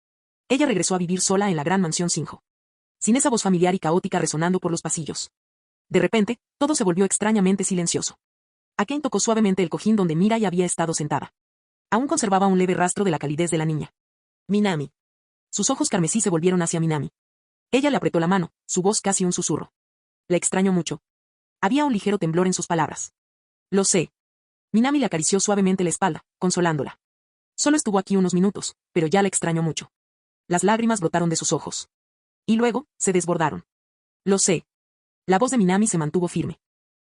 Ella regresó a vivir sola en la gran mansión Sinjo. Sin esa voz familiar y caótica resonando por los pasillos. De repente, todo se volvió extrañamente silencioso. Ken tocó suavemente el cojín donde Mirai había estado sentada. Aún conservaba un leve rastro de la calidez de la niña. Minami. Sus ojos carmesí se volvieron hacia Minami. Ella le apretó la mano, su voz casi un susurro. La extraño mucho. Había un ligero temblor en sus palabras. Lo sé. Minami le acarició suavemente la espalda, consolándola. Solo estuvo aquí unos minutos, pero ya la extraño mucho. Las lágrimas brotaron de sus ojos. Y luego, se desbordaron. Lo sé. La voz de Minami se mantuvo firme.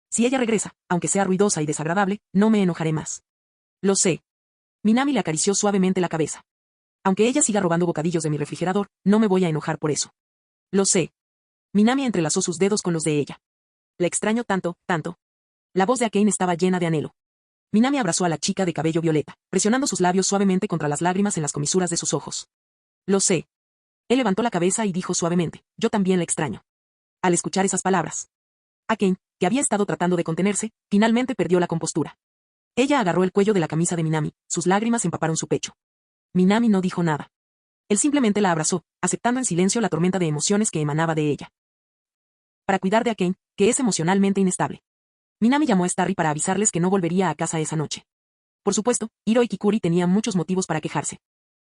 Si ella regresa, aunque sea ruidosa y desagradable, no me enojaré más. Lo sé. Minami le acarició suavemente la cabeza. Aunque ella siga robando bocadillos de mi refrigerador, no me voy a enojar por eso. Lo sé. Minami entrelazó sus dedos con los de ella. La extraño tanto, tanto. La voz de Akane estaba llena de anhelo. Minami abrazó a la chica de cabello violeta, presionando sus labios suavemente contra las lágrimas en las comisuras de sus ojos. Lo sé. Él levantó la cabeza y dijo suavemente, yo también la extraño. Al escuchar esas palabras, Akane, que había estado tratando de contenerse, finalmente perdió la compostura. Ella agarró el cuello de la camisa de Minami, sus lágrimas empaparon su pecho. Minami no dijo nada. Él simplemente la abrazó, aceptando en silencio la tormenta de emociones que emanaba de ella. Para cuidar de Akane, que es emocionalmente inestable. Minami llamó a Starry para avisarles que no volvería a casa esa noche. Por supuesto, Hiro y Kikuri tenían muchos motivos para quejarse.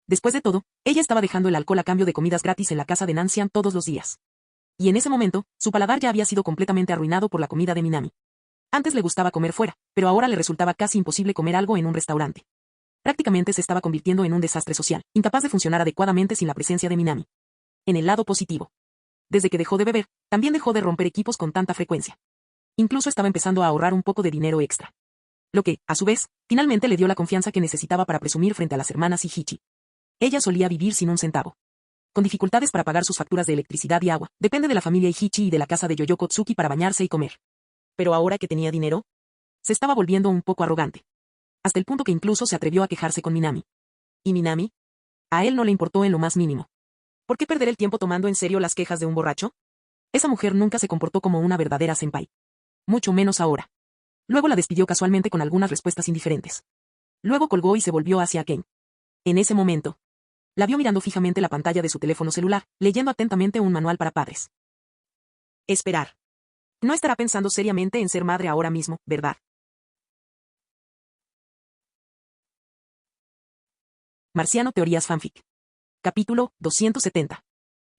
Después de todo, ella estaba dejando el alcohol a cambio de comidas gratis en la casa de Nancian todos los días. Y en ese momento, su paladar ya había sido completamente arruinado por la comida de Minami. Antes le gustaba comer fuera, pero ahora le resultaba casi imposible comer algo en un restaurante. Prácticamente se estaba convirtiendo en un desastre social, incapaz de funcionar adecuadamente sin la presencia de Minami. En el lado positivo. Desde que dejó de beber, también dejó de romper equipos con tanta frecuencia. Incluso estaba empezando a ahorrar un poco de dinero extra. Lo que, a su vez, finalmente le dio la confianza que necesitaba para presumir frente a las hermanas Hichi. Ella solía vivir sin un centavo. Con dificultades para pagar sus facturas de electricidad y agua, depende de la familia Hichi y de la casa de Yoyoko Tsuki para bañarse y comer. Pero ahora que tenía dinero, se estaba volviendo un poco arrogante. Hasta el punto que incluso se atrevió a quejarse con Minami. ¿Y Minami? A él no le importó en lo más mínimo. ¿Por qué perder el tiempo tomando en serio las quejas de un borracho? Esa mujer nunca se comportó como una verdadera senpai. Mucho menos ahora. Luego la despidió casualmente con algunas respuestas indiferentes. Luego colgó y se volvió hacia Ken. En ese momento, la vio mirando fijamente la pantalla de su teléfono celular, leyendo atentamente un manual para padres. Esperar. No estará pensando seriamente en ser madre ahora mismo, ¿verdad? Marciano Teorías Fanfic. Capítulo 270.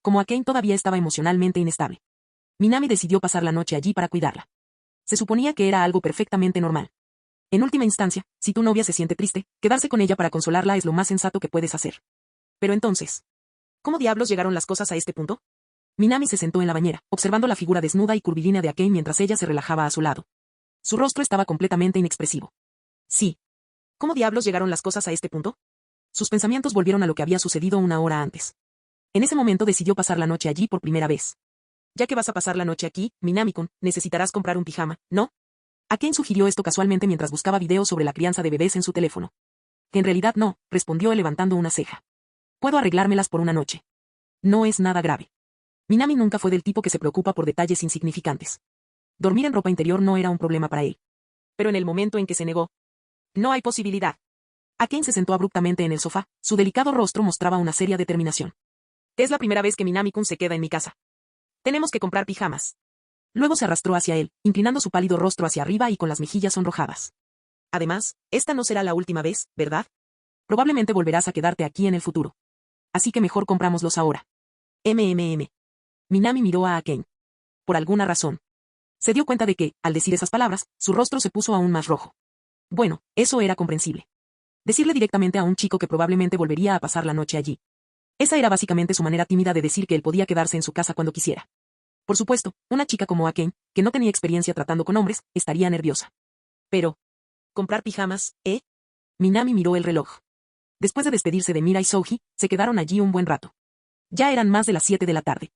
Como Akane todavía estaba emocionalmente inestable, Minami decidió pasar la noche allí para cuidarla. Se suponía que era algo perfectamente normal. En última instancia, si tu novia se siente triste, quedarse con ella para consolarla es lo más sensato que puedes hacer. Pero entonces, ¿cómo diablos llegaron las cosas a este punto? Minami se sentó en la bañera, observando la figura desnuda y curvilínea de Akane mientras ella se relajaba a su lado. Su rostro estaba completamente inexpresivo. Sí. ¿Cómo diablos llegaron las cosas a este punto? Sus pensamientos volvieron a lo que había sucedido una hora antes. En ese momento decidió pasar la noche allí por primera vez. Ya que vas a pasar la noche aquí, Minami-kun, necesitarás comprar un pijama, ¿no? Akane sugirió esto casualmente mientras buscaba videos sobre la crianza de bebés en su teléfono. Que en realidad no, respondió él levantando una ceja. Puedo arreglármelas por una noche. No es nada grave. Minami nunca fue del tipo que se preocupa por detalles insignificantes. Dormir en ropa interior no era un problema para él. Pero en el momento en que se negó, no hay posibilidad. Akane se sentó abruptamente en el sofá, su delicado rostro mostraba una seria determinación. Es la primera vez que Minami-kun se queda en mi casa. Tenemos que comprar pijamas. Luego se arrastró hacia él, inclinando su pálido rostro hacia arriba y con las mejillas sonrojadas. Además, esta no será la última vez, ¿verdad? Probablemente volverás a quedarte aquí en el futuro. Así que mejor comprámoslos ahora. Minami miró a Akane. Por alguna razón. Se dio cuenta de que, al decir esas palabras, su rostro se puso aún más rojo. Bueno, eso era comprensible. Decirle directamente a un chico que probablemente volvería a pasar la noche allí. Esa era básicamente su manera tímida de decir que él podía quedarse en su casa cuando quisiera. Por supuesto, una chica como Akane, que no tenía experiencia tratando con hombres, estaría nerviosa. Pero, ¿comprar pijamas, eh? Minami miró el reloj. Después de despedirse de Mira y Souji, se quedaron allí un buen rato. Ya eran más de las 7 de la tarde.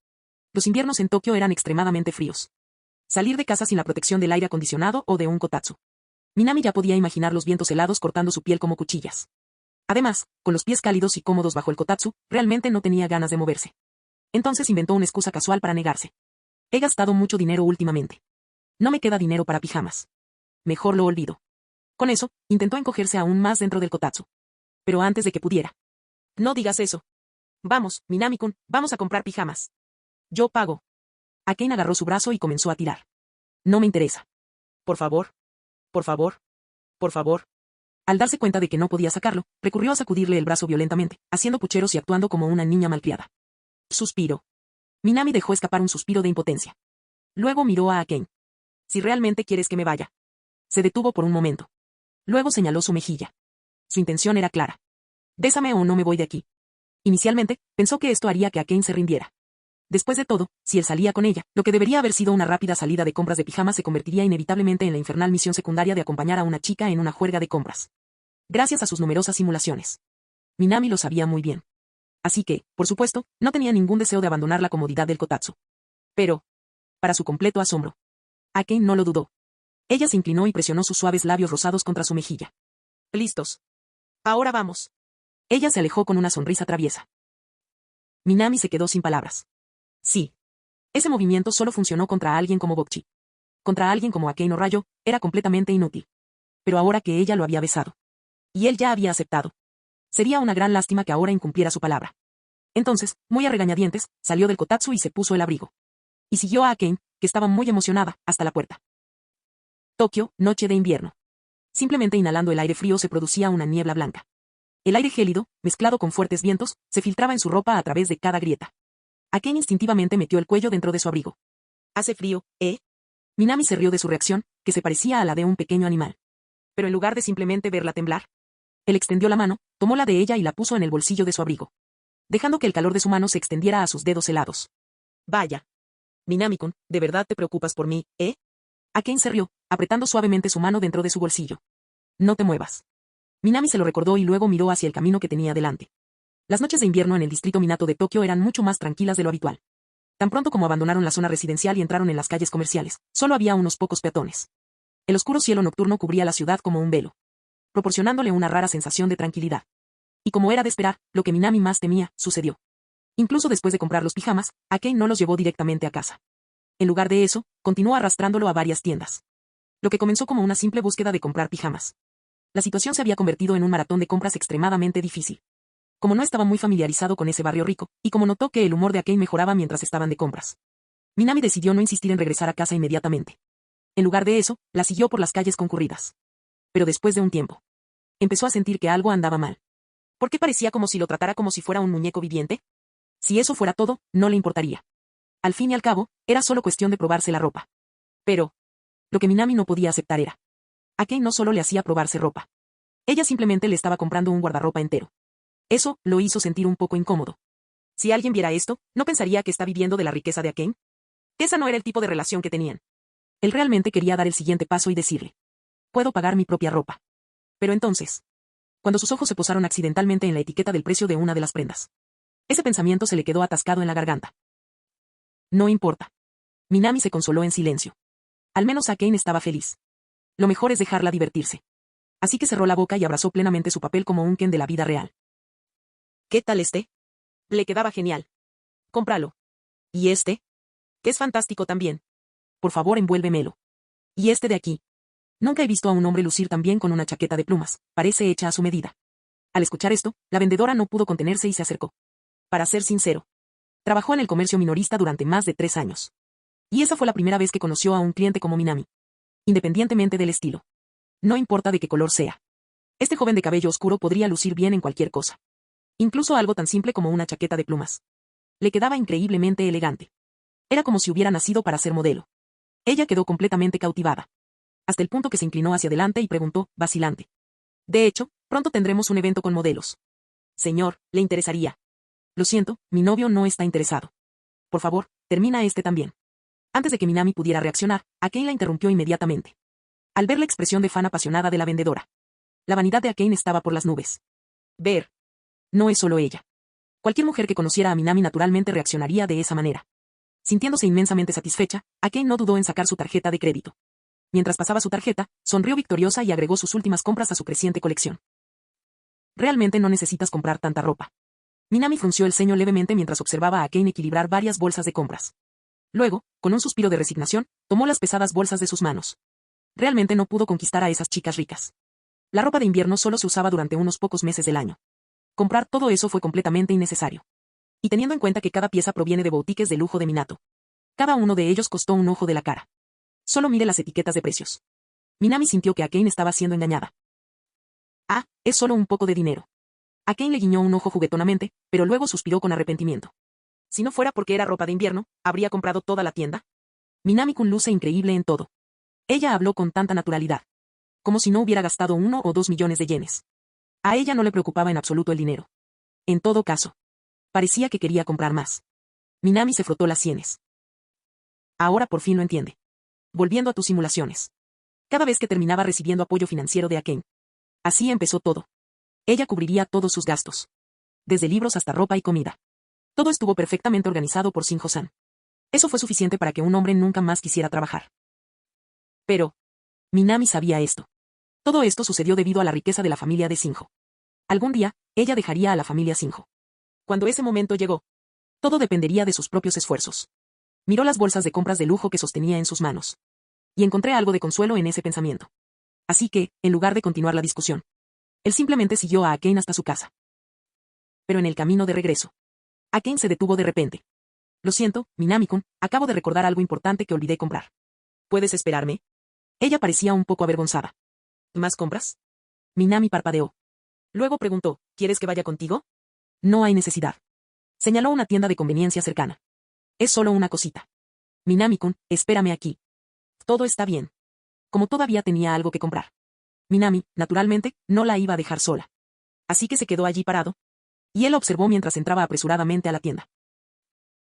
Los inviernos en Tokio eran extremadamente fríos. Salir de casa sin la protección del aire acondicionado o de un kotatsu. Minami ya podía imaginar los vientos helados cortando su piel como cuchillas. Además, con los pies cálidos y cómodos bajo el kotatsu, realmente no tenía ganas de moverse. Entonces inventó una excusa casual para negarse. He gastado mucho dinero últimamente. No me queda dinero para pijamas. Mejor lo olvido. Con eso, intentó encogerse aún más dentro del kotatsu. Pero antes de que pudiera. No digas eso. Vamos, Minami-kun, vamos a comprar pijamas. Yo pago. Akane agarró su brazo y comenzó a tirar. No me interesa. Por favor. Por favor. Por favor. Al darse cuenta de que no podía sacarlo, recurrió a sacudirle el brazo violentamente, haciendo pucheros y actuando como una niña malcriada. Suspiro. Minami dejó escapar un suspiro de impotencia. Luego miró a Akane. Si realmente quieres que me vaya. Se detuvo por un momento. Luego señaló su mejilla. Su intención era clara. Bésame o no me voy de aquí. Inicialmente, pensó que esto haría que Akane se rindiera. Después de todo, si él salía con ella, lo que debería haber sido una rápida salida de compras de pijamas se convertiría inevitablemente en la infernal misión secundaria de acompañar a una chica en una juerga de compras. Gracias a sus numerosas simulaciones. Minami lo sabía muy bien. Así que, por supuesto, no tenía ningún deseo de abandonar la comodidad del kotatsu. Pero, para su completo asombro, Akane no lo dudó. Ella se inclinó y presionó sus suaves labios rosados contra su mejilla. «Listos. Ahora vamos». Ella se alejó con una sonrisa traviesa. Minami se quedó sin palabras. Sí. Ese movimiento solo funcionó contra alguien como Bokchi. Contra alguien como Akane o Rayo, era completamente inútil. Pero ahora que ella lo había besado. Y él ya había aceptado. Sería una gran lástima que ahora incumpliera su palabra. Entonces, muy a regañadientes, salió del kotatsu y se puso el abrigo. Y siguió a Akane, que estaba muy emocionada, hasta la puerta. Tokio, noche de invierno. Simplemente inhalando el aire frío se producía una niebla blanca. El aire gélido, mezclado con fuertes vientos, se filtraba en su ropa a través de cada grieta. Akane instintivamente metió el cuello dentro de su abrigo. «Hace frío, ¿eh?» Minami se rió de su reacción, que se parecía a la de un pequeño animal. Pero en lugar de simplemente verla temblar, él extendió la mano, tomó la de ella y la puso en el bolsillo de su abrigo, dejando que el calor de su mano se extendiera a sus dedos helados. «Vaya. Minami-kun, ¿de verdad te preocupas por mí, eh?» Akane se rió, apretando suavemente su mano dentro de su bolsillo. «No te muevas». Minami se lo recordó y luego miró hacia el camino que tenía delante. Las noches de invierno en el distrito Minato de Tokio eran mucho más tranquilas de lo habitual. Tan pronto como abandonaron la zona residencial y entraron en las calles comerciales, solo había unos pocos peatones. El oscuro cielo nocturno cubría la ciudad como un velo, proporcionándole una rara sensación de tranquilidad. Y como era de esperar, lo que Minami más temía, sucedió. Incluso después de comprar los pijamas, Akane no los llevó directamente a casa. En lugar de eso, continuó arrastrándolo a varias tiendas. Lo que comenzó como una simple búsqueda de comprar pijamas. La situación se había convertido en un maratón de compras extremadamente difícil. Como no estaba muy familiarizado con ese barrio rico, y como notó que el humor de Akane mejoraba mientras estaban de compras, Minami decidió no insistir en regresar a casa inmediatamente. En lugar de eso, la siguió por las calles concurridas. Pero después de un tiempo, empezó a sentir que algo andaba mal. ¿Por qué parecía como si lo tratara como si fuera un muñeco viviente? Si eso fuera todo, no le importaría. Al fin y al cabo, era solo cuestión de probarse la ropa. Pero, lo que Minami no podía aceptar era: Akane no solo le hacía probarse ropa. Ella simplemente le estaba comprando un guardarropa entero. Eso lo hizo sentir un poco incómodo. Si alguien viera esto, ¿no pensaría que está viviendo de la riqueza de Akane? Esa no era el tipo de relación que tenían. Él realmente quería dar el siguiente paso y decirle: puedo pagar mi propia ropa. Pero entonces, cuando sus ojos se posaron accidentalmente en la etiqueta del precio de una de las prendas, ese pensamiento se le quedó atascado en la garganta. No importa. Minami se consoló en silencio. Al menos Akane estaba feliz. Lo mejor es dejarla divertirse. Así que cerró la boca y abrazó plenamente su papel como un Ken de la vida real. ¿Qué tal este? Le quedaba genial. Cómpralo. ¿Y este? Que es fantástico también. Por favor, envuélvemelo. ¿Y este de aquí? Nunca he visto a un hombre lucir tan bien con una chaqueta de plumas, parece hecha a su medida. Al escuchar esto, la vendedora no pudo contenerse y se acercó. Para ser sincero, trabajó en el comercio minorista durante más de 3 años. Y esa fue la primera vez que conoció a un cliente como Minami. Independientemente del estilo. No importa de qué color sea. Este joven de cabello oscuro podría lucir bien en cualquier cosa. Incluso algo tan simple como una chaqueta de plumas. Le quedaba increíblemente elegante. Era como si hubiera nacido para ser modelo. Ella quedó completamente cautivada. Hasta el punto que se inclinó hacia adelante y preguntó, vacilante: de hecho, pronto tendremos un evento con modelos. Señor, ¿le interesaría? Lo siento, mi novio no está interesado. Por favor, termina este también. Antes de que Minami pudiera reaccionar, Akane la interrumpió inmediatamente. Al ver la expresión de fan apasionada de la vendedora, la vanidad de Akane estaba por las nubes. Ver. No es solo ella. Cualquier mujer que conociera a Minami naturalmente reaccionaría de esa manera. Sintiéndose inmensamente satisfecha, Akane no dudó en sacar su tarjeta de crédito. Mientras pasaba su tarjeta, sonrió victoriosa y agregó sus últimas compras a su creciente colección. Realmente no necesitas comprar tanta ropa. Minami frunció el ceño levemente mientras observaba a Akane equilibrar varias bolsas de compras. Luego, con un suspiro de resignación, tomó las pesadas bolsas de sus manos. Realmente no pudo conquistar a esas chicas ricas. La ropa de invierno solo se usaba durante unos pocos meses del año. Comprar todo eso fue completamente innecesario. Y teniendo en cuenta que cada pieza proviene de boutiques de lujo de Minato, cada uno de ellos costó un ojo de la cara. Solo mire las etiquetas de precios. Minami sintió que Akane estaba siendo engañada. Ah, es solo un poco de dinero. Akane le guiñó un ojo juguetonamente, pero luego suspiró con arrepentimiento. Si no fuera porque era ropa de invierno, ¿habría comprado toda la tienda? Minami-kun luce increíble en todo. Ella habló con tanta naturalidad. Como si no hubiera gastado 1 o 2 millones de yenes. A ella no le preocupaba en absoluto el dinero. En todo caso, parecía que quería comprar más. Minami se frotó las sienes. Ahora por fin lo entiende. Volviendo a tus simulaciones. Cada vez que terminaba recibiendo apoyo financiero de Akane. Así empezó todo. Ella cubriría todos sus gastos. Desde libros hasta ropa y comida. Todo estuvo perfectamente organizado por Shinjo-san. Eso fue suficiente para que un hombre nunca más quisiera trabajar. Pero Minami sabía esto. Todo esto sucedió debido a la riqueza de la familia de Shinjo. Algún día, ella dejaría a la familia Shinjo. Cuando ese momento llegó, todo dependería de sus propios esfuerzos. Miró las bolsas de compras de lujo que sostenía en sus manos. Y encontré algo de consuelo en ese pensamiento. Así que, en lugar de continuar la discusión, él simplemente siguió a Akane hasta su casa. Pero en el camino de regreso, Akane se detuvo de repente. Lo siento, Minami-kun, acabo de recordar algo importante que olvidé comprar. ¿Puedes esperarme? Ella parecía un poco avergonzada. ¿Más compras? Minami parpadeó. Luego preguntó, ¿quieres que vaya contigo? No hay necesidad. Señaló una tienda de conveniencia cercana. Es solo una cosita. Minami-kun, espérame aquí. Todo está bien. Como todavía tenía algo que comprar. Minami, naturalmente, no la iba a dejar sola. Así que se quedó allí parado. Y él observó mientras entraba apresuradamente a la tienda.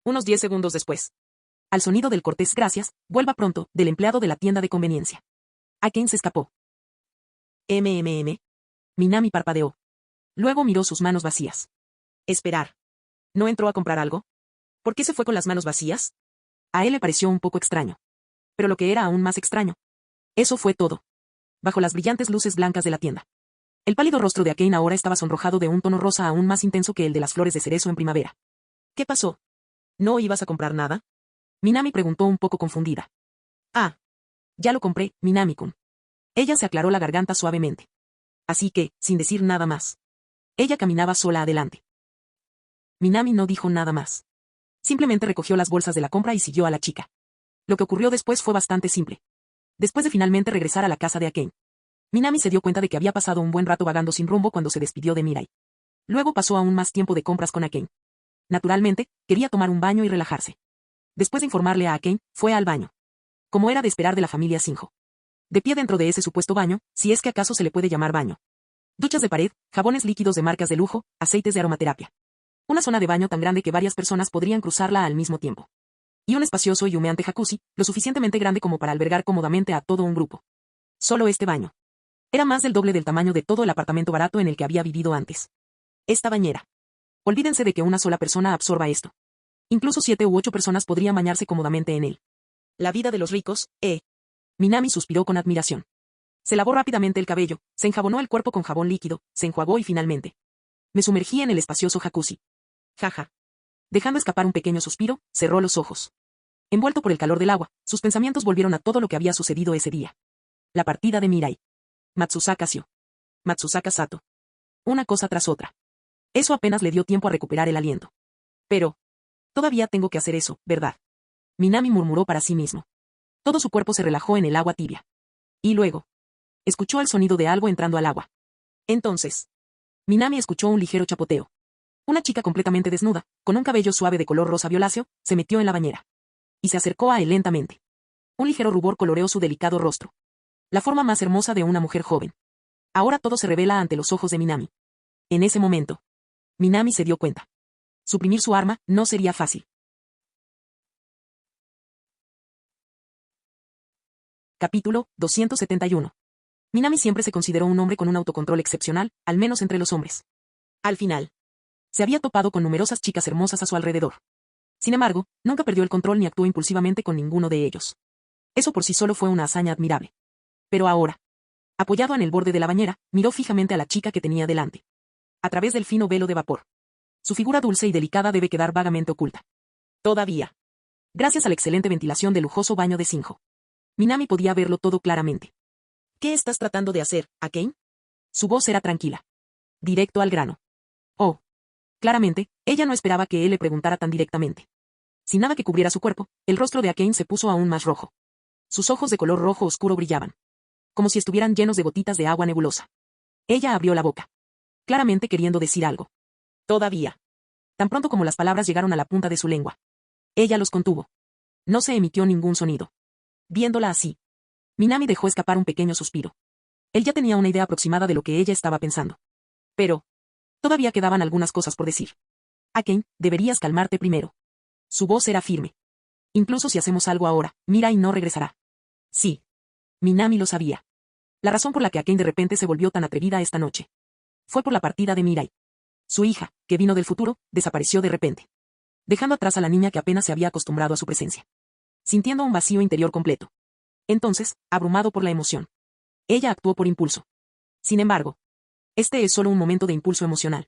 Unos 10 segundos después. Al sonido del cortés gracias, vuelva pronto, del empleado de la tienda de conveniencia. Akane se escapó. Minami parpadeó. Luego miró sus manos vacías. Esperar. ¿No entró a comprar algo? ¿Por qué se fue con las manos vacías? A él le pareció un poco extraño. Pero lo que era aún más extraño. Eso fue todo. Bajo las brillantes luces blancas de la tienda. El pálido rostro de Akane ahora estaba sonrojado de un tono rosa aún más intenso que el de las flores de cerezo en primavera. ¿Qué pasó? ¿No ibas a comprar nada? Minami preguntó un poco confundida. Ah. Ya lo compré, Minami-kun. Ella se aclaró la garganta suavemente. Así que, sin decir nada más. Ella caminaba sola adelante. Minami no dijo nada más. Simplemente recogió las bolsas de la compra y siguió a la chica. Lo que ocurrió después fue bastante simple. Después de finalmente regresar a la casa de Akane, Minami se dio cuenta de que había pasado un buen rato vagando sin rumbo cuando se despidió de Mirai. Luego pasó aún más tiempo de compras con Akane. Naturalmente, quería tomar un baño y relajarse. Después de informarle a Akane, fue al baño. Como era de esperar de la familia Shinjo. De pie dentro de ese supuesto baño, si es que acaso se le puede llamar baño. Duchas de pared, jabones líquidos de marcas de lujo, aceites de aromaterapia. Una zona de baño tan grande que varias personas podrían cruzarla al mismo tiempo. Y un espacioso y humeante jacuzzi, lo suficientemente grande como para albergar cómodamente a todo un grupo. Solo este baño. Era más del doble del tamaño de todo el apartamento barato en el que había vivido antes. Esta bañera. Olvídense de que una sola persona absorba esto. Incluso 7 u 8 personas podrían bañarse cómodamente en él. La vida de los ricos, Minami suspiró con admiración. Se lavó rápidamente el cabello, se enjabonó el cuerpo con jabón líquido, se enjuagó y finalmente. Me sumergí en el espacioso jacuzzi. Jaja. Dejando escapar un pequeño suspiro, cerró los ojos. Envuelto por el calor del agua, sus pensamientos volvieron a todo lo que había sucedido ese día. La partida de Mirai. Matsusaka Sio. Matsusaka Sato. Una cosa tras otra. Eso apenas le dio tiempo a recuperar el aliento. Pero, todavía tengo que hacer eso, ¿verdad? Minami murmuró para sí mismo. Todo su cuerpo se relajó en el agua tibia. Y luego, escuchó el sonido de algo entrando al agua. Entonces, Minami escuchó un ligero chapoteo. Una chica completamente desnuda, con un cabello suave de color rosa violáceo, se metió en la bañera. Y se acercó a él lentamente. Un ligero rubor coloreó su delicado rostro. La forma más hermosa de una mujer joven. Ahora todo se revela ante los ojos de Minami. En ese momento, Minami se dio cuenta. Suprimir su arma no sería fácil. Capítulo 271. Minami siempre se consideró un hombre con un autocontrol excepcional, al menos entre los hombres. Al final, se había topado con numerosas chicas hermosas a su alrededor. Sin embargo, nunca perdió el control ni actuó impulsivamente con ninguno de ellos. Eso por sí solo fue una hazaña admirable. Pero ahora, apoyado en el borde de la bañera, miró fijamente a la chica que tenía delante. A través del fino velo de vapor. Su figura dulce y delicada debe quedar vagamente oculta. Todavía. Gracias a la excelente ventilación del lujoso baño de Shinjo. Minami podía verlo todo claramente. ¿Qué estás tratando de hacer, Akane? Su voz era tranquila. Directo al grano. Oh. Claramente, ella no esperaba que él le preguntara tan directamente. Sin nada que cubriera su cuerpo, el rostro de Akane se puso aún más rojo. Sus ojos de color rojo oscuro brillaban. Como si estuvieran llenos de gotitas de agua nebulosa. Ella abrió la boca. Claramente queriendo decir algo. Todavía. Tan pronto como las palabras llegaron a la punta de su lengua. Ella los contuvo. No se emitió ningún sonido. Viéndola así, Minami dejó escapar un pequeño suspiro. Él ya tenía una idea aproximada de lo que ella estaba pensando. Pero, todavía quedaban algunas cosas por decir. Akane, deberías calmarte primero. Su voz era firme. Incluso si hacemos algo ahora, Mirai no regresará. Sí. Minami lo sabía. La razón por la que Akane de repente se volvió tan atrevida esta noche. fue por la partida de Mirai. Su hija, que vino del futuro, desapareció de repente, dejando atrás a la niña que apenas se había acostumbrado a su presencia, sintiendo un vacío interior completo. Entonces, abrumado por la emoción, ella actuó por impulso. Sin embargo, este es solo un momento de impulso emocional.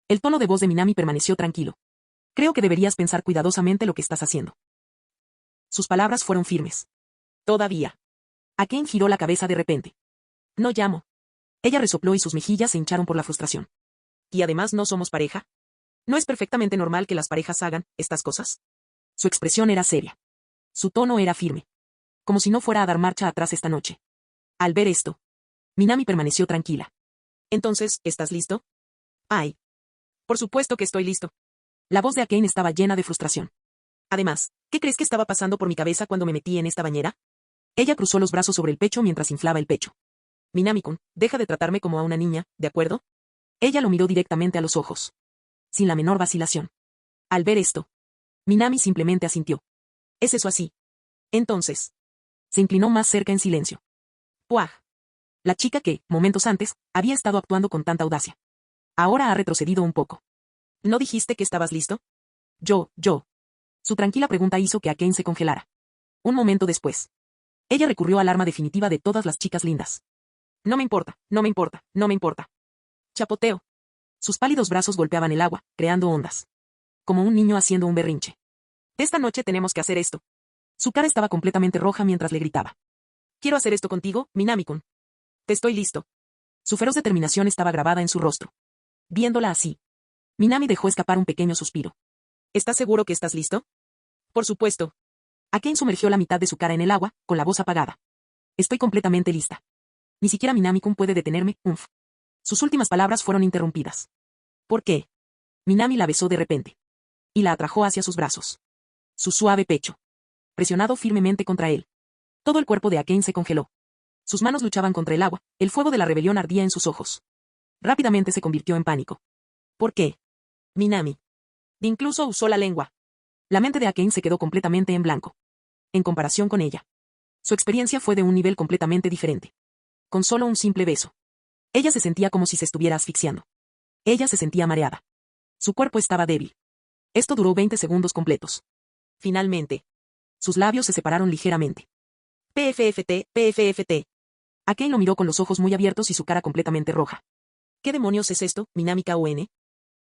El tono de voz de Minami permaneció tranquilo. Creo que deberías pensar cuidadosamente lo que estás haciendo. Sus palabras fueron firmes. Todavía. Akane giró la cabeza de repente. No llamo. Ella resopló y sus mejillas se hincharon por la frustración. ¿Y además no somos pareja? ¿No es perfectamente normal que las parejas hagan estas cosas? Su expresión era seria. Su tono era firme. Como si no fuera a dar marcha atrás esta noche. Al ver esto, Minami permaneció tranquila. Entonces, ¿estás listo? Ay. Por supuesto que estoy listo. La voz de Akane estaba llena de frustración. Además, ¿qué crees que estaba pasando por mi cabeza cuando me metí en esta bañera? Ella cruzó los brazos sobre el pecho mientras inflaba el pecho. Minami-kun, deja de tratarme como a una niña, ¿de acuerdo? Ella lo miró directamente a los ojos, sin la menor vacilación. Al ver esto, Minami simplemente asintió. ¿Es eso así? Entonces, se inclinó más cerca en silencio. ¡Puaj! La chica que, momentos antes, había estado actuando con tanta audacia, ahora ha retrocedido un poco. ¿No dijiste que estabas listo? Yo. Su tranquila pregunta hizo que Akane se congelara. Un momento después, ella recurrió al arma definitiva de todas las chicas lindas. No me importa. Chapoteo. Sus pálidos brazos golpeaban el agua, creando ondas. Como un niño haciendo un berrinche. Esta noche tenemos que hacer esto. Su cara estaba completamente roja mientras le gritaba. Quiero hacer esto contigo, Minami-kun. Te estoy listo. Su feroz determinación estaba grabada en su rostro. Viéndola así, Minami dejó escapar un pequeño suspiro. ¿Estás seguro que estás listo? Por supuesto. Akane sumergió la mitad de su cara en el agua, con la voz apagada. Estoy completamente lista. Ni siquiera Minami-kun puede detenerme, umf. Sus últimas palabras fueron interrumpidas. ¿Por qué? Minami la besó de repente. Y la atrajo hacia sus brazos. Su suave pecho, presionado firmemente contra él. Todo el cuerpo de Akane se congeló. Sus manos luchaban contra el agua, el fuego de la rebelión ardía en sus ojos. Rápidamente se convirtió en pánico. ¿Por qué? Minami. Incluso usó la lengua. La mente de Akane se quedó completamente en blanco. En comparación con ella, su experiencia fue de un nivel completamente diferente. Con solo un simple beso, ella se sentía como si se estuviera asfixiando. Ella se sentía mareada. Su cuerpo estaba débil. Esto duró 20 segundos completos. Finalmente, sus labios se separaron ligeramente. PFFT. Akane lo miró con los ojos muy abiertos y su cara completamente roja. ¿Qué demonios es esto, Minami Kun?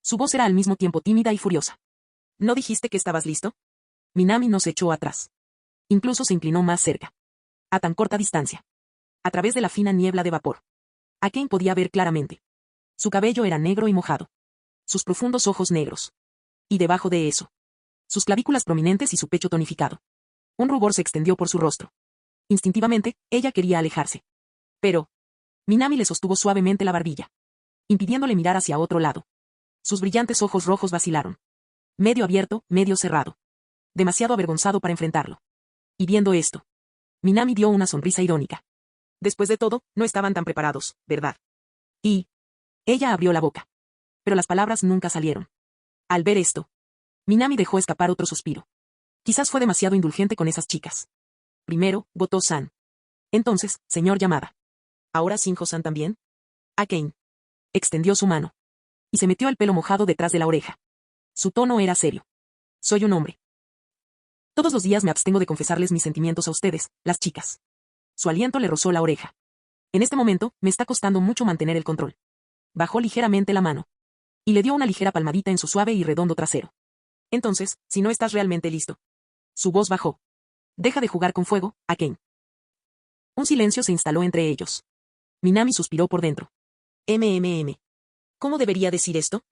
Su voz era al mismo tiempo tímida y furiosa. ¿No dijiste que estabas listo? Minami no se echó atrás. Incluso se inclinó más cerca. A tan corta distancia. A través de la fina niebla de vapor. Akane podía ver claramente. Su cabello era negro y mojado. Sus profundos ojos negros. Y debajo de eso, sus clavículas prominentes y su pecho tonificado. Un rubor se extendió por su rostro. Instintivamente, ella quería alejarse. Pero Minami le sostuvo suavemente la barbilla, impidiéndole mirar hacia otro lado. Sus brillantes ojos rojos vacilaron. Medio abierto, medio cerrado. Demasiado avergonzado para enfrentarlo. Y viendo esto, Minami dio una sonrisa irónica. Después de todo, no estaban tan preparados, ¿verdad? Y ella abrió la boca. Pero las palabras nunca salieron. Al ver esto, Minami dejó escapar otro suspiro. Quizás fue demasiado indulgente con esas chicas. Primero, Goto-san. Entonces, señor Yamada. ¿Ahora Shinjo-san también? Akane extendió su mano. Y se metió el pelo mojado detrás de la oreja. Su tono era serio. Soy un hombre. Todos los días me abstengo de confesarles mis sentimientos a ustedes, las chicas. Su aliento le rozó la oreja. En este momento, me está costando mucho mantener el control. Bajó ligeramente la mano. Y le dio una ligera palmadita en su suave y redondo trasero. Entonces, si no estás realmente listo. Su voz bajó. Deja de jugar con fuego, Akane. Un silencio se instaló entre ellos. Minami suspiró por dentro. ¿Cómo debería decir esto?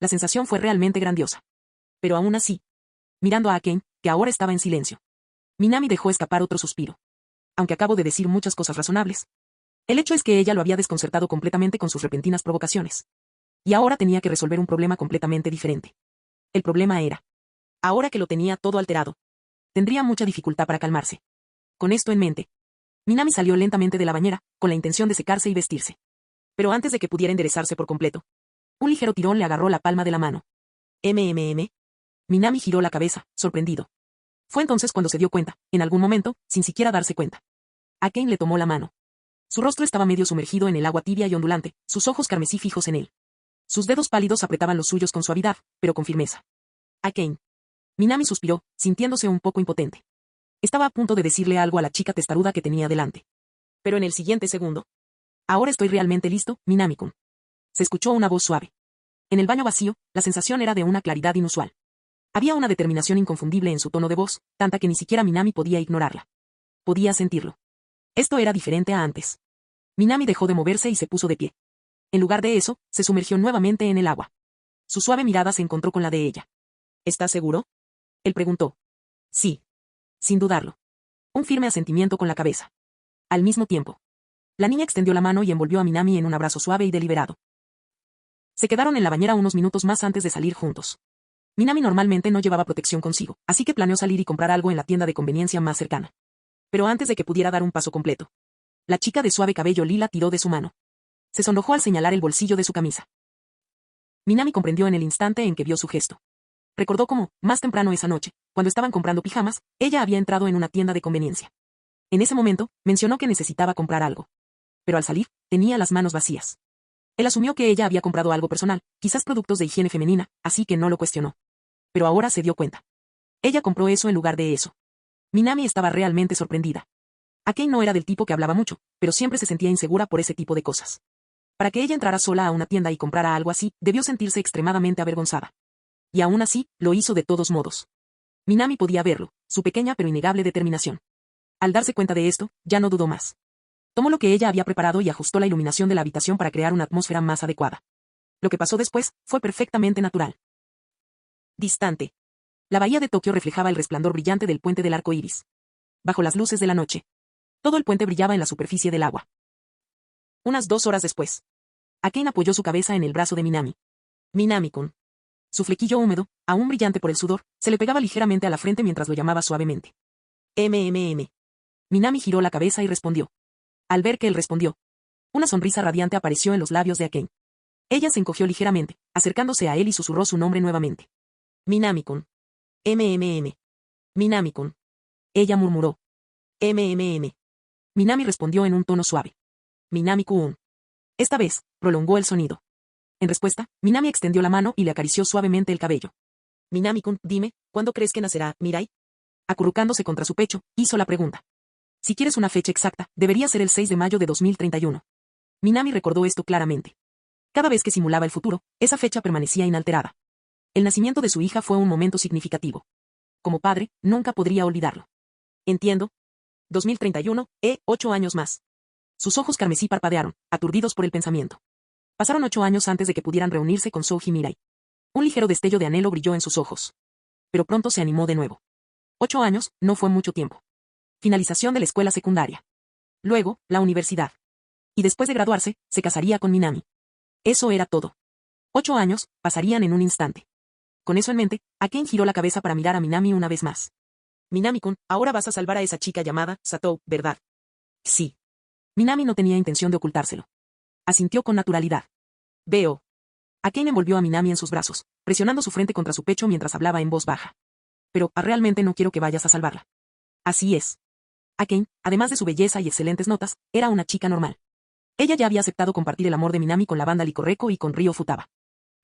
La sensación fue realmente grandiosa. Pero aún así, mirando a Akane, que ahora estaba en silencio, Minami dejó escapar otro suspiro. Aunque acabo de decir muchas cosas razonables, el hecho es que ella lo había desconcertado completamente con sus repentinas provocaciones. Y ahora tenía que resolver un problema completamente diferente. El problema era, ahora que lo tenía todo alterado, tendría mucha dificultad para calmarse. Con esto en mente, Minami salió lentamente de la bañera, con la intención de secarse y vestirse. Pero antes de que pudiera enderezarse por completo, un ligero tirón le agarró la palma de la mano. Minami giró la cabeza, sorprendido. Fue entonces cuando se dio cuenta, en algún momento, sin siquiera darse cuenta. Akane le tomó la mano. Su rostro estaba medio sumergido en el agua tibia y ondulante, sus ojos carmesí fijos en él. Sus dedos pálidos apretaban los suyos con suavidad, pero con firmeza. Akane. Minami suspiró, sintiéndose un poco impotente. Estaba a punto de decirle algo a la chica testaruda que tenía delante. Pero en el siguiente segundo. Ahora estoy realmente listo, Minami-kun. Se escuchó una voz suave. En el baño vacío, la sensación era de una claridad inusual. Había una determinación inconfundible en su tono de voz, tanta que ni siquiera Minami podía ignorarla. Podía sentirlo. Esto era diferente a antes. Minami dejó de moverse y se puso de pie. En lugar de eso, se sumergió nuevamente en el agua. Su suave mirada se encontró con la de ella. ¿Estás seguro? Él preguntó. Sí. Sin dudarlo. Un firme asentimiento con la cabeza. Al mismo tiempo. La niña extendió la mano y envolvió a Minami en un abrazo suave y deliberado. Se quedaron en la bañera unos minutos más antes de salir juntos. Minami normalmente no llevaba protección consigo, así que planeó salir y comprar algo en la tienda de conveniencia más cercana. Pero antes de que pudiera dar un paso completo, la chica de suave cabello lila tiró de su mano. Se sonrojó al señalar el bolsillo de su camisa. Minami comprendió en el instante en que vio su gesto. Recordó cómo, más temprano esa noche, cuando estaban comprando pijamas, ella había entrado en una tienda de conveniencia. En ese momento, mencionó que necesitaba comprar algo. Pero al salir, tenía las manos vacías. Él asumió que ella había comprado algo personal, quizás productos de higiene femenina, así que no lo cuestionó. Pero ahora se dio cuenta. Ella compró eso en lugar de eso. Minami estaba realmente sorprendida. Akane no era del tipo que hablaba mucho, pero siempre se sentía insegura por ese tipo de cosas. Para que ella entrara sola a una tienda y comprara algo así, debió sentirse extremadamente avergonzada. Y aún así, lo hizo de todos modos. Minami podía verlo, su pequeña pero innegable determinación. Al darse cuenta de esto, ya no dudó más. Tomó lo que ella había preparado y ajustó la iluminación de la habitación para crear una atmósfera más adecuada. Lo que pasó después, fue perfectamente natural. Distante. La bahía de Tokio reflejaba el resplandor brillante del puente del arco iris. Bajo las luces de la noche. Todo el puente brillaba en la superficie del agua. Unas 2 horas después. Akane apoyó su cabeza en el brazo de Minami. Minami-kun. Su flequillo húmedo, aún brillante por el sudor, se le pegaba ligeramente a la frente mientras lo llamaba suavemente. MMM. Minami giró la cabeza y respondió. Al ver que él respondió, una sonrisa radiante apareció en los labios de Akane. Ella se encogió ligeramente, acercándose a él y susurró su nombre nuevamente. Minami-kun. MMM. Minami-kun. Ella murmuró. MMM. Minami respondió en un tono suave. Minami-kun. Esta vez, prolongó el sonido. En respuesta, Minami extendió la mano y le acarició suavemente el cabello. Minami-kun, dime, ¿cuándo crees que nacerá, Mirai? Acurrucándose contra su pecho, hizo la pregunta. Si quieres una fecha exacta, debería ser el 6 de mayo de 2031. Minami recordó esto claramente. Cada vez que simulaba el futuro, esa fecha permanecía inalterada. El nacimiento de su hija fue un momento significativo. Como padre, nunca podría olvidarlo. Entiendo. 2031, 8 años más. Sus ojos carmesí parpadearon, aturdidos por el pensamiento. Pasaron 8 años antes de que pudieran reunirse con Souji Mirai. Un ligero destello de anhelo brilló en sus ojos. Pero pronto se animó de nuevo. 8 años, no fue mucho tiempo. Finalización de la escuela secundaria. Luego, la universidad. Y después de graduarse, se casaría con Minami. Eso era todo. 8 años, pasarían en un instante. Con eso en mente, Akane giró la cabeza para mirar a Minami una vez más. Minami-kun, ahora vas a salvar a esa chica llamada Satou, ¿verdad? Sí. Minami no tenía intención de ocultárselo. Asintió con naturalidad. Veo. Akane envolvió a Minami en sus brazos, presionando su frente contra su pecho mientras hablaba en voz baja. Pero, realmente no quiero que vayas a salvarla. Así es. Akane, además de su belleza y excelentes notas, era una chica normal. Ella ya había aceptado compartir el amor de Minami con la banda Licorreco y con Ryo Futaba.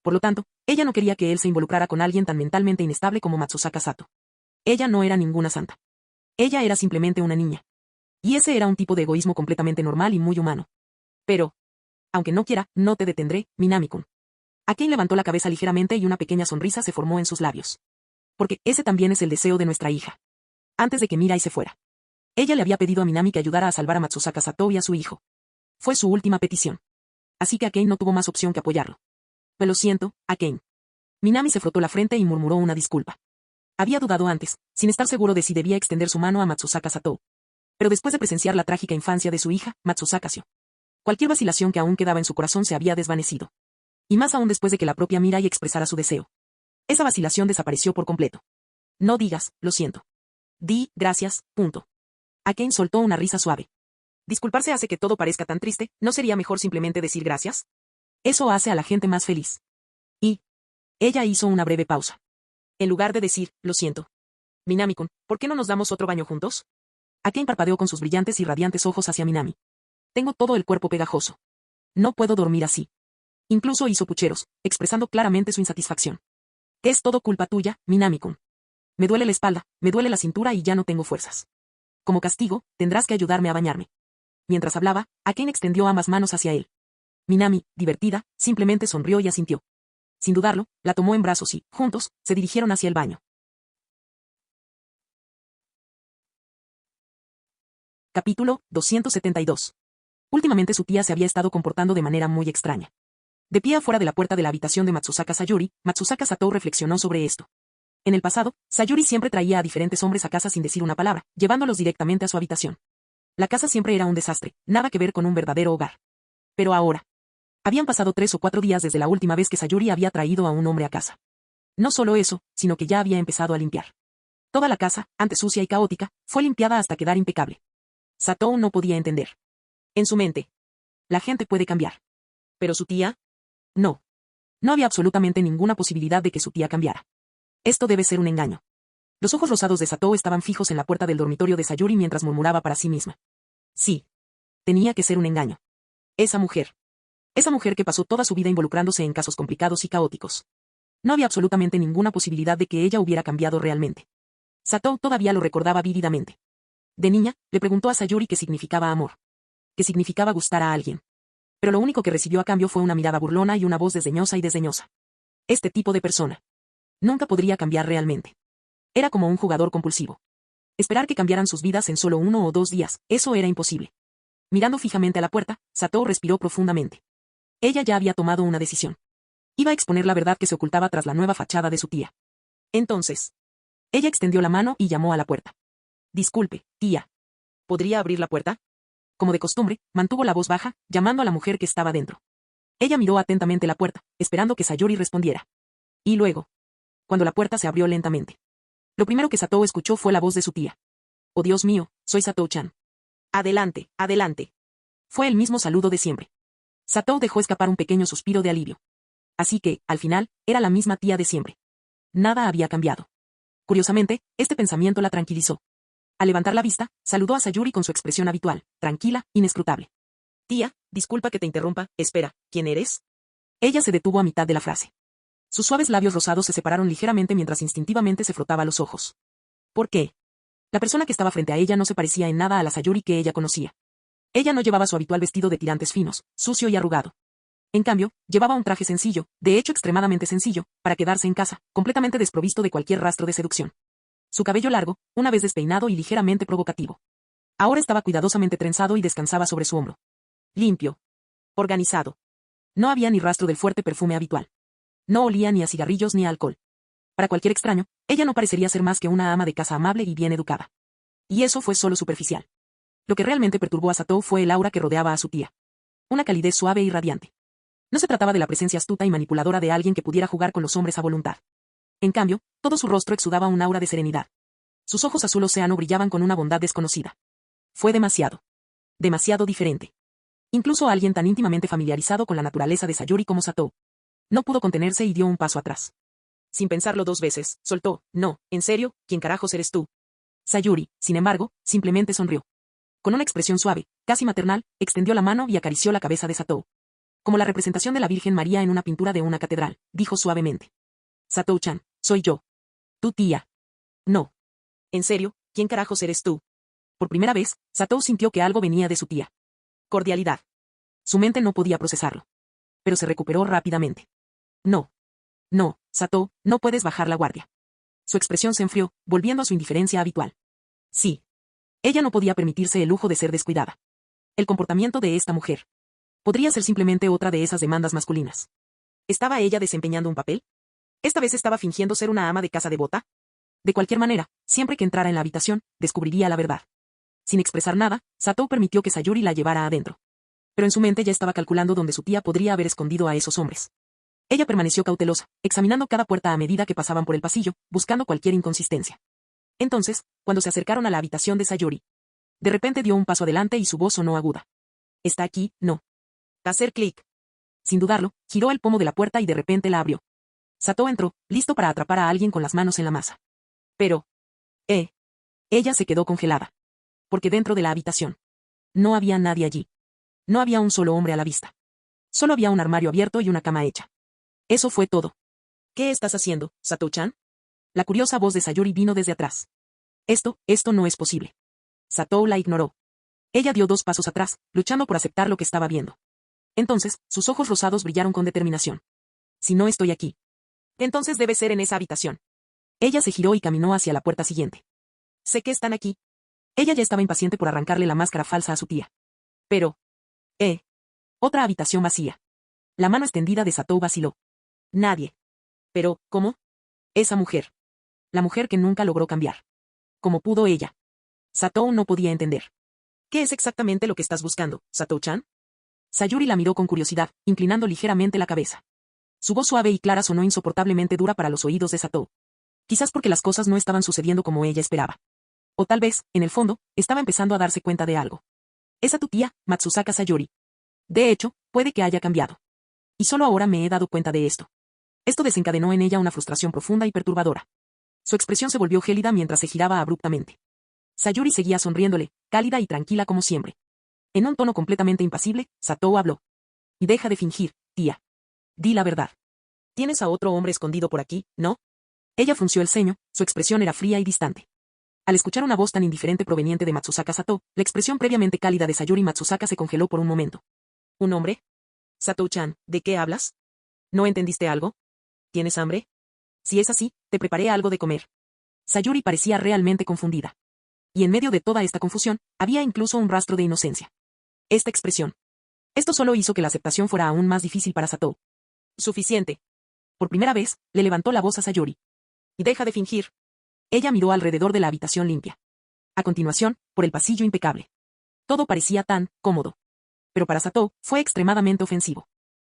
Por lo tanto, ella no quería que él se involucrara con alguien tan mentalmente inestable como Matsusaka Sato. Ella no era ninguna santa. Ella era simplemente una niña. Y ese era un tipo de egoísmo completamente normal y muy humano. Pero, aunque no quiera, no te detendré, Minami-kun. Akane levantó la cabeza ligeramente y una pequeña sonrisa se formó en sus labios. Porque ese también es el deseo de nuestra hija. Antes de que Mirai se fuera. Ella le había pedido a Minami que ayudara a salvar a Matsusaka Sato y a su hijo. Fue su última petición. Así que Akane no tuvo más opción que apoyarlo. Pero lo siento, Akane. Minami se frotó la frente y murmuró una disculpa. Había dudado antes, sin estar seguro de si debía extender su mano a Matsusaka Sato. Pero después de presenciar la trágica infancia de su hija, Matsusaka Seo. Cualquier vacilación que aún quedaba en su corazón se había desvanecido. Y más aún después de que la propia Mirai expresara su deseo. Esa vacilación desapareció por completo. No digas, lo siento. Di, gracias, punto. Akane soltó una risa suave. Disculparse hace que todo parezca tan triste, ¿no sería mejor simplemente decir gracias? Eso hace a la gente más feliz. Y ella hizo una breve pausa. En lugar de decir, lo siento. Minami-kun, ¿por qué no nos damos otro baño juntos? Akane parpadeó con sus brillantes y radiantes ojos hacia Minami. Tengo todo el cuerpo pegajoso. No puedo dormir así. Incluso hizo pucheros, expresando claramente su insatisfacción. Es todo culpa tuya, Minami-kun. Me duele la espalda, me duele la cintura y ya no tengo fuerzas. Como castigo, tendrás que ayudarme a bañarme. Mientras hablaba, Akane extendió ambas manos hacia él. Minami, divertida, simplemente sonrió y asintió. Sin dudarlo, la tomó en brazos y, juntos, se dirigieron hacia el baño. Capítulo 272. Últimamente su tía se había estado comportando de manera muy extraña. De pie afuera de la puerta de la habitación de Matsusaka Sayuri, Matsusaka Satou reflexionó sobre esto. En el pasado, Sayuri siempre traía a diferentes hombres a casa sin decir una palabra, llevándolos directamente a su habitación. La casa siempre era un desastre, nada que ver con un verdadero hogar. Pero ahora. Habían pasado 3 o 4 días desde la última vez que Sayuri había traído a un hombre a casa. No solo eso, sino que ya había empezado a limpiar. Toda la casa, antes sucia y caótica, fue limpiada hasta quedar impecable. Satou no podía entender. En su mente. La gente puede cambiar. ¿Pero su tía? No. No había absolutamente ninguna posibilidad de que su tía cambiara. Esto debe ser un engaño. Los ojos rosados de Satou estaban fijos en la puerta del dormitorio de Sayuri mientras murmuraba para sí misma. Sí. Tenía que ser un engaño. Esa mujer. Esa mujer que pasó toda su vida involucrándose en casos complicados y caóticos. No había absolutamente ninguna posibilidad de que ella hubiera cambiado realmente. Satou todavía lo recordaba vívidamente. De niña, le preguntó a Sayuri qué significaba amor. Qué significaba gustar a alguien. Pero lo único que recibió a cambio fue una mirada burlona y una voz desdeñosa y desdeñosa. Este tipo de persona. Nunca podría cambiar realmente. Era como un jugador compulsivo. Esperar que cambiaran sus vidas en solo 1 o 2 días, eso era imposible. Mirando fijamente a la puerta, Satou respiró profundamente. Ella ya había tomado una decisión. Iba a exponer la verdad que se ocultaba tras la nueva fachada de su tía. Entonces. Ella extendió la mano y llamó a la puerta. Disculpe, tía. ¿Podría abrir la puerta? Como de costumbre, mantuvo la voz baja, llamando a la mujer que estaba dentro. Ella miró atentamente la puerta, esperando que Sayuri respondiera. Y luego. Cuando la puerta se abrió lentamente. Lo primero que Satou escuchó fue la voz de su tía. Oh Dios mío, soy Satou-chan. Adelante, adelante. Fue el mismo saludo de siempre. Satou dejó escapar un pequeño suspiro de alivio. Así que, al final, era la misma tía de siempre. Nada había cambiado. Curiosamente, este pensamiento la tranquilizó. Al levantar la vista, saludó a Sayuri con su expresión habitual, tranquila, inescrutable. Tía, disculpa que te interrumpa, espera, ¿quién eres? Ella se detuvo a mitad de la frase. Sus suaves labios rosados se separaron ligeramente mientras instintivamente se frotaba los ojos. ¿Por qué? La persona que estaba frente a ella no se parecía en nada a la Sayuri que ella conocía. Ella no llevaba su habitual vestido de tirantes finos, sucio y arrugado. En cambio, llevaba un traje sencillo, de hecho extremadamente sencillo, para quedarse en casa, completamente desprovisto de cualquier rastro de seducción. Su cabello largo, una vez despeinado y ligeramente provocativo. Ahora estaba cuidadosamente trenzado y descansaba sobre su hombro. Limpio. Organizado. No había ni rastro del fuerte perfume habitual. No olía ni a cigarrillos ni a alcohol. Para cualquier extraño, ella no parecería ser más que una ama de casa amable y bien educada. Y eso fue solo superficial. Lo que realmente perturbó a Satou fue el aura que rodeaba a su tía. Una calidez suave y radiante. No se trataba de la presencia astuta y manipuladora de alguien que pudiera jugar con los hombres a voluntad. En cambio, todo su rostro exudaba un aura de serenidad. Sus ojos azul océano brillaban con una bondad desconocida. Fue demasiado. Demasiado diferente. Incluso alguien tan íntimamente familiarizado con la naturaleza de Sayuri como Satou. No pudo contenerse y dio un paso atrás. Sin pensarlo 2 veces, soltó, no, en serio, ¿quién carajos eres tú? Sayuri, sin embargo, simplemente sonrió. Con una expresión suave, casi maternal, extendió la mano y acarició la cabeza de Satou. Como la representación de la Virgen María en una pintura de una catedral, dijo suavemente. Satou-chan, soy yo. Tu tía. No. En serio, ¿quién carajos eres tú? Por primera vez, Satou sintió que algo venía de su tía. Cordialidad. Su mente no podía procesarlo. Pero se recuperó rápidamente. No. No, Satou, no puedes bajar la guardia. Su expresión se enfrió, volviendo a su indiferencia habitual. Sí. Ella no podía permitirse el lujo de ser descuidada. El comportamiento de esta mujer. Podría ser simplemente otra de esas demandas masculinas. ¿Estaba ella desempeñando un papel? ¿Esta vez estaba fingiendo ser una ama de casa devota? De cualquier manera, siempre que entrara en la habitación, descubriría la verdad. Sin expresar nada, Satou permitió que Sayuri la llevara adentro. Pero en su mente ya estaba calculando dónde su tía podría haber escondido a esos hombres. Ella permaneció cautelosa, examinando cada puerta a medida que pasaban por el pasillo, buscando cualquier inconsistencia. Entonces, cuando se acercaron a la habitación de Sayuri, de repente dio un paso adelante y su voz sonó aguda. ¿Está aquí? No. Hacer clic. Sin dudarlo, giró el pomo de la puerta y de repente la abrió. Satou entró, listo para atrapar a alguien con las manos en la masa. Pero... Ella se quedó congelada. Porque dentro de la habitación no había nadie allí. No había un solo hombre a la vista. Solo había un armario abierto y una cama hecha. Eso fue todo. ¿Qué estás haciendo, Satou-chan? La curiosa voz de Sayuri vino desde atrás. Esto no es posible. Satou la ignoró. Ella dio 2 pasos atrás, luchando por aceptar lo que estaba viendo. Entonces, sus ojos rosados brillaron con determinación. Si no estoy aquí, entonces debe ser en esa habitación. Ella se giró y caminó hacia la puerta siguiente. Sé que están aquí. Ella ya estaba impaciente por arrancarle la máscara falsa a su tía. Pero... Otra habitación vacía. La mano extendida de Satou vaciló. Nadie. Pero, ¿cómo? Esa mujer. La mujer que nunca logró cambiar. ¿Cómo pudo ella? Satou no podía entender. ¿Qué es exactamente lo que estás buscando, Satou-chan? Sayuri la miró con curiosidad, inclinando ligeramente la cabeza. Su voz suave y clara sonó insoportablemente dura para los oídos de Satou. Quizás porque las cosas no estaban sucediendo como ella esperaba. O tal vez, en el fondo, estaba empezando a darse cuenta de algo. Esa tu tía, Matsusaka Sayuri. De hecho, puede que haya cambiado. Y solo ahora me he dado cuenta de esto. Esto desencadenó en ella una frustración profunda y perturbadora. Su expresión se volvió gélida mientras se giraba abruptamente. Sayuri seguía sonriéndole, cálida y tranquila como siempre. En un tono completamente impasible, Satou habló. Y deja de fingir, tía. Di la verdad. Tienes a otro hombre escondido por aquí, ¿no? Ella frunció el ceño, su expresión era fría y distante. Al escuchar una voz tan indiferente proveniente de Matsusaka Satou, la expresión previamente cálida de Sayuri Matsusaka se congeló por un momento. ¿Un hombre? Satou-chan, ¿de qué hablas? ¿No entendiste algo? ¿Tienes hambre? Si es así, te preparé algo de comer. Sayuri parecía realmente confundida. Y en medio de toda esta confusión, había incluso un rastro de inocencia. Esta expresión. Esto solo hizo que la aceptación fuera aún más difícil para Satou. Suficiente. Por primera vez, le levantó la voz a Sayuri. Y deja de fingir. Ella miró alrededor de la habitación limpia. A continuación, por el pasillo impecable. Todo parecía tan cómodo. Pero para Satou, fue extremadamente ofensivo.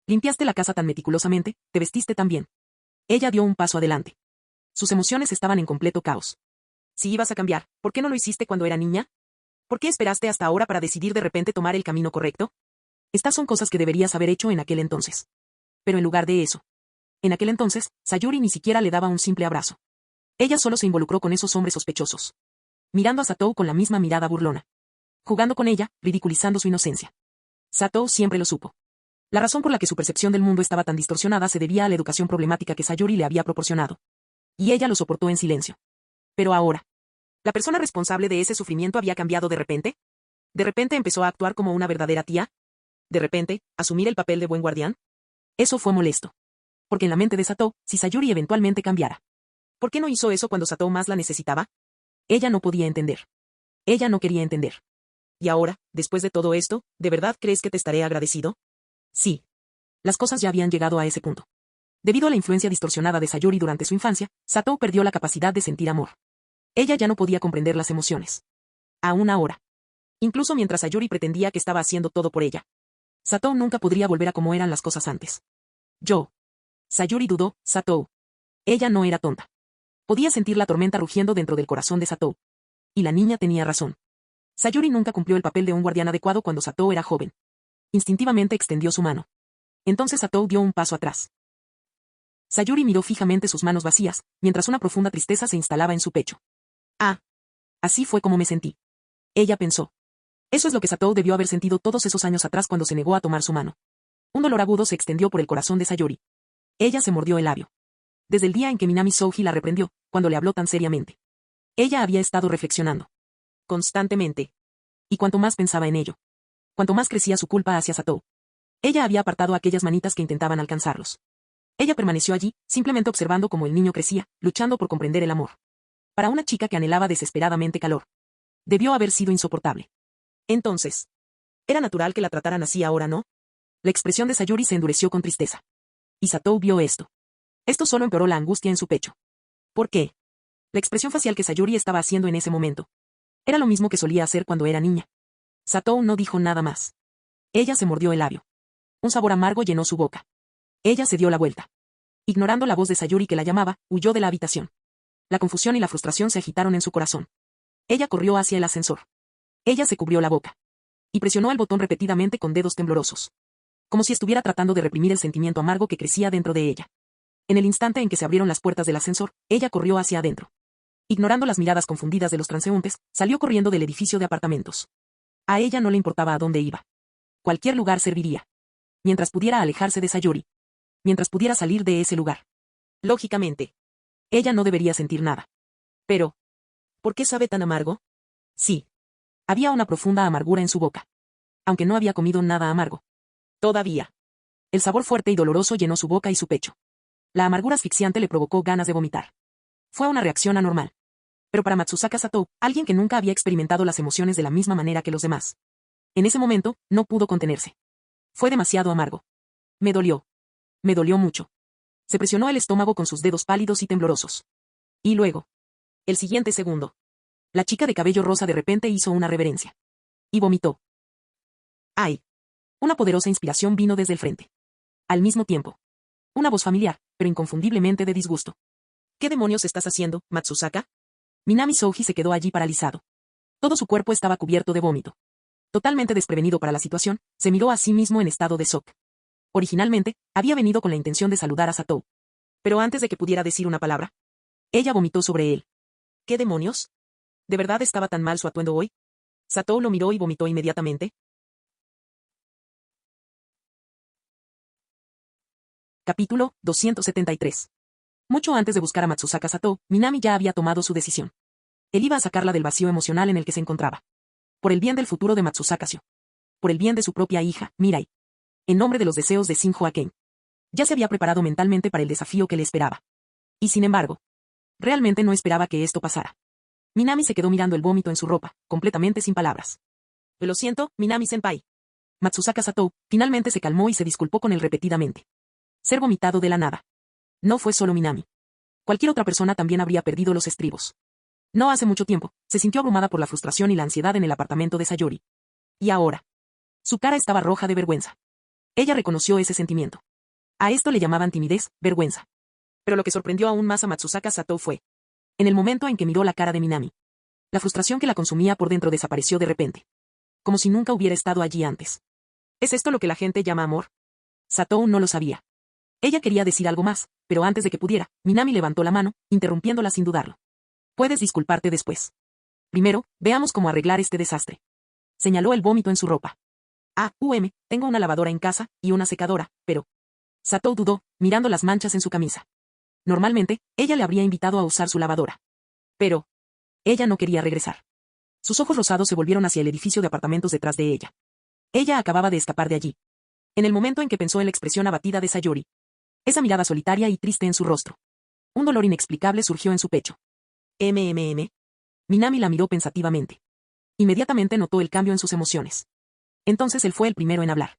Limpiaste la casa tan meticulosamente, te vestiste tan bien. Ella dio un paso adelante. Sus emociones estaban en completo caos. Si ibas a cambiar, ¿por qué no lo hiciste cuando era niña? ¿Por qué esperaste hasta ahora para decidir de repente tomar el camino correcto? Estas son cosas que deberías haber hecho en aquel entonces. Pero en lugar de eso. En aquel entonces, Sayuri ni siquiera le daba un simple abrazo. Ella solo se involucró con esos hombres sospechosos. Mirando a Satou con la misma mirada burlona. Jugando con ella, ridiculizando su inocencia. Satou siempre lo supo. La razón por la que su percepción del mundo estaba tan distorsionada se debía a la educación problemática que Sayuri le había proporcionado. Y ella lo soportó en silencio. Pero ahora, ¿la persona responsable de ese sufrimiento había cambiado de repente? ¿De repente empezó a actuar como una verdadera tía? ¿De repente, asumir el papel de buen guardián? Eso fue molesto. Porque en la mente de Satou, si Sayuri eventualmente cambiara. ¿Por qué no hizo eso cuando Satou más la necesitaba? Ella no podía entender. Ella no quería entender. Y ahora, después de todo esto, ¿de verdad crees que te estaré agradecido? Sí. Las cosas ya habían llegado a ese punto. Debido a la influencia distorsionada de Sayuri durante su infancia, Satou perdió la capacidad de sentir amor. Ella ya no podía comprender las emociones. Aún ahora. Incluso mientras Sayuri pretendía que estaba haciendo todo por ella. Satou nunca podría volver a como eran las cosas antes. Sayuri dudó, Satou. Ella no era tonta. Podía sentir la tormenta rugiendo dentro del corazón de Satou. Y la niña tenía razón. Sayuri nunca cumplió el papel de un guardián adecuado cuando Satou era joven. Instintivamente extendió su mano. Entonces Satou dio un paso atrás. Sayuri miró fijamente sus manos vacías, mientras una profunda tristeza se instalaba en su pecho. Así fue como me sentí. Ella pensó. Eso es lo que Satou debió haber sentido todos esos años atrás cuando se negó a tomar su mano. Un dolor agudo se extendió por el corazón de Sayuri. Ella se mordió el labio. Desde el día en que Minami Souji la reprendió, cuando le habló tan seriamente. Ella había estado reflexionando. Constantemente. Y cuanto más pensaba en ello, cuanto más crecía su culpa hacia Satou. Ella había apartado aquellas manitas que intentaban alcanzarlos. Ella permaneció allí, simplemente observando cómo el niño crecía, luchando por comprender el amor. Para una chica que anhelaba desesperadamente calor. Debió haber sido insoportable. Entonces, era natural que la trataran así ahora, ¿no? La expresión de Sayuri se endureció con tristeza. Y Satou vio esto. Esto solo empeoró la angustia en su pecho. ¿Por qué? La expresión facial que Sayuri estaba haciendo en ese momento. Era lo mismo que solía hacer cuando era niña. Satou no dijo nada más. Ella se mordió el labio. Un sabor amargo llenó su boca. Ella se dio la vuelta. Ignorando la voz de Sayuri que la llamaba, huyó de la habitación. La confusión y la frustración se agitaron en su corazón. Ella corrió hacia el ascensor. Ella se cubrió la boca. Y presionó el botón repetidamente con dedos temblorosos. Como si estuviera tratando de reprimir el sentimiento amargo que crecía dentro de ella. En el instante en que se abrieron las puertas del ascensor, ella corrió hacia adentro. Ignorando las miradas confundidas de los transeúntes, salió corriendo del edificio de apartamentos. A ella no le importaba a dónde iba. Cualquier lugar serviría. Mientras pudiera alejarse de Sayori. Mientras pudiera salir de ese lugar. Lógicamente. Ella no debería sentir nada. Pero, ¿por qué sabe tan amargo? Sí. Había una profunda amargura en su boca. Aunque no había comido nada amargo. Todavía. El sabor fuerte y doloroso llenó su boca y su pecho. La amargura asfixiante le provocó ganas de vomitar. Fue una reacción anormal. Pero para Matsusaka Satou, alguien que nunca había experimentado las emociones de la misma manera que los demás. En ese momento, no pudo contenerse. Fue demasiado amargo. Me dolió. Me dolió mucho. Se presionó el estómago con sus dedos pálidos y temblorosos. Y luego. El siguiente segundo. La chica de cabello rosa de repente hizo una reverencia. Y vomitó. ¡Ay! Una poderosa inspiración vino desde el frente. Al mismo tiempo. Una voz familiar, pero inconfundiblemente de disgusto. ¿Qué demonios estás haciendo, Matsusaka? Minami Souji se quedó allí paralizado. Todo su cuerpo estaba cubierto de vómito. Totalmente desprevenido para la situación, se miró a sí mismo en estado de shock. Originalmente, había venido con la intención de saludar a Satou. Pero antes de que pudiera decir una palabra, ella vomitó sobre él. ¿Qué demonios? ¿De verdad estaba tan mal su atuendo hoy? Satou lo miró y vomitó inmediatamente. Capítulo 273. Mucho antes de buscar a Matsusaka Satou, Minami ya había tomado su decisión. Él iba a sacarla del vacío emocional en el que se encontraba. Por el bien del futuro de Matsusaka Seo. Por el bien de su propia hija, Mirai. En nombre de los deseos de Shinjo Aken. Ya se había preparado mentalmente para el desafío que le esperaba. Y sin embargo, realmente no esperaba que esto pasara. Minami se quedó mirando el vómito en su ropa, completamente sin palabras. Lo siento, Minami-senpai. Matsusaka Satou finalmente se calmó y se disculpó con él repetidamente. Ser vomitado de la nada. No fue solo Minami. Cualquier otra persona también habría perdido los estribos. No hace mucho tiempo, se sintió abrumada por la frustración y la ansiedad en el apartamento de Sayori. Y ahora. Su cara estaba roja de vergüenza. Ella reconoció ese sentimiento. A esto le llamaban timidez, vergüenza. Pero lo que sorprendió aún más a Matsusaka Satou fue. En el momento en que miró la cara de Minami. La frustración que la consumía por dentro desapareció de repente. Como si nunca hubiera estado allí antes. ¿Es esto lo que la gente llama amor? Satou no lo sabía. Ella quería decir algo más, pero antes de que pudiera, Minami levantó la mano, interrumpiéndola sin dudarlo. Puedes disculparte después. Primero, veamos cómo arreglar este desastre. Señaló el vómito en su ropa. Tengo una lavadora en casa, y una secadora, pero... Satou dudó, mirando las manchas en su camisa. Normalmente, ella le habría invitado a usar su lavadora. Pero... ella no quería regresar. Sus ojos rosados se volvieron hacia el edificio de apartamentos detrás de ella. Ella acababa de escapar de allí. En el momento en que pensó en la expresión abatida de Sayori. Esa mirada solitaria y triste en su rostro. Un dolor inexplicable surgió en su pecho. Minami la miró pensativamente. Inmediatamente notó el cambio en sus emociones. Entonces él fue el primero en hablar.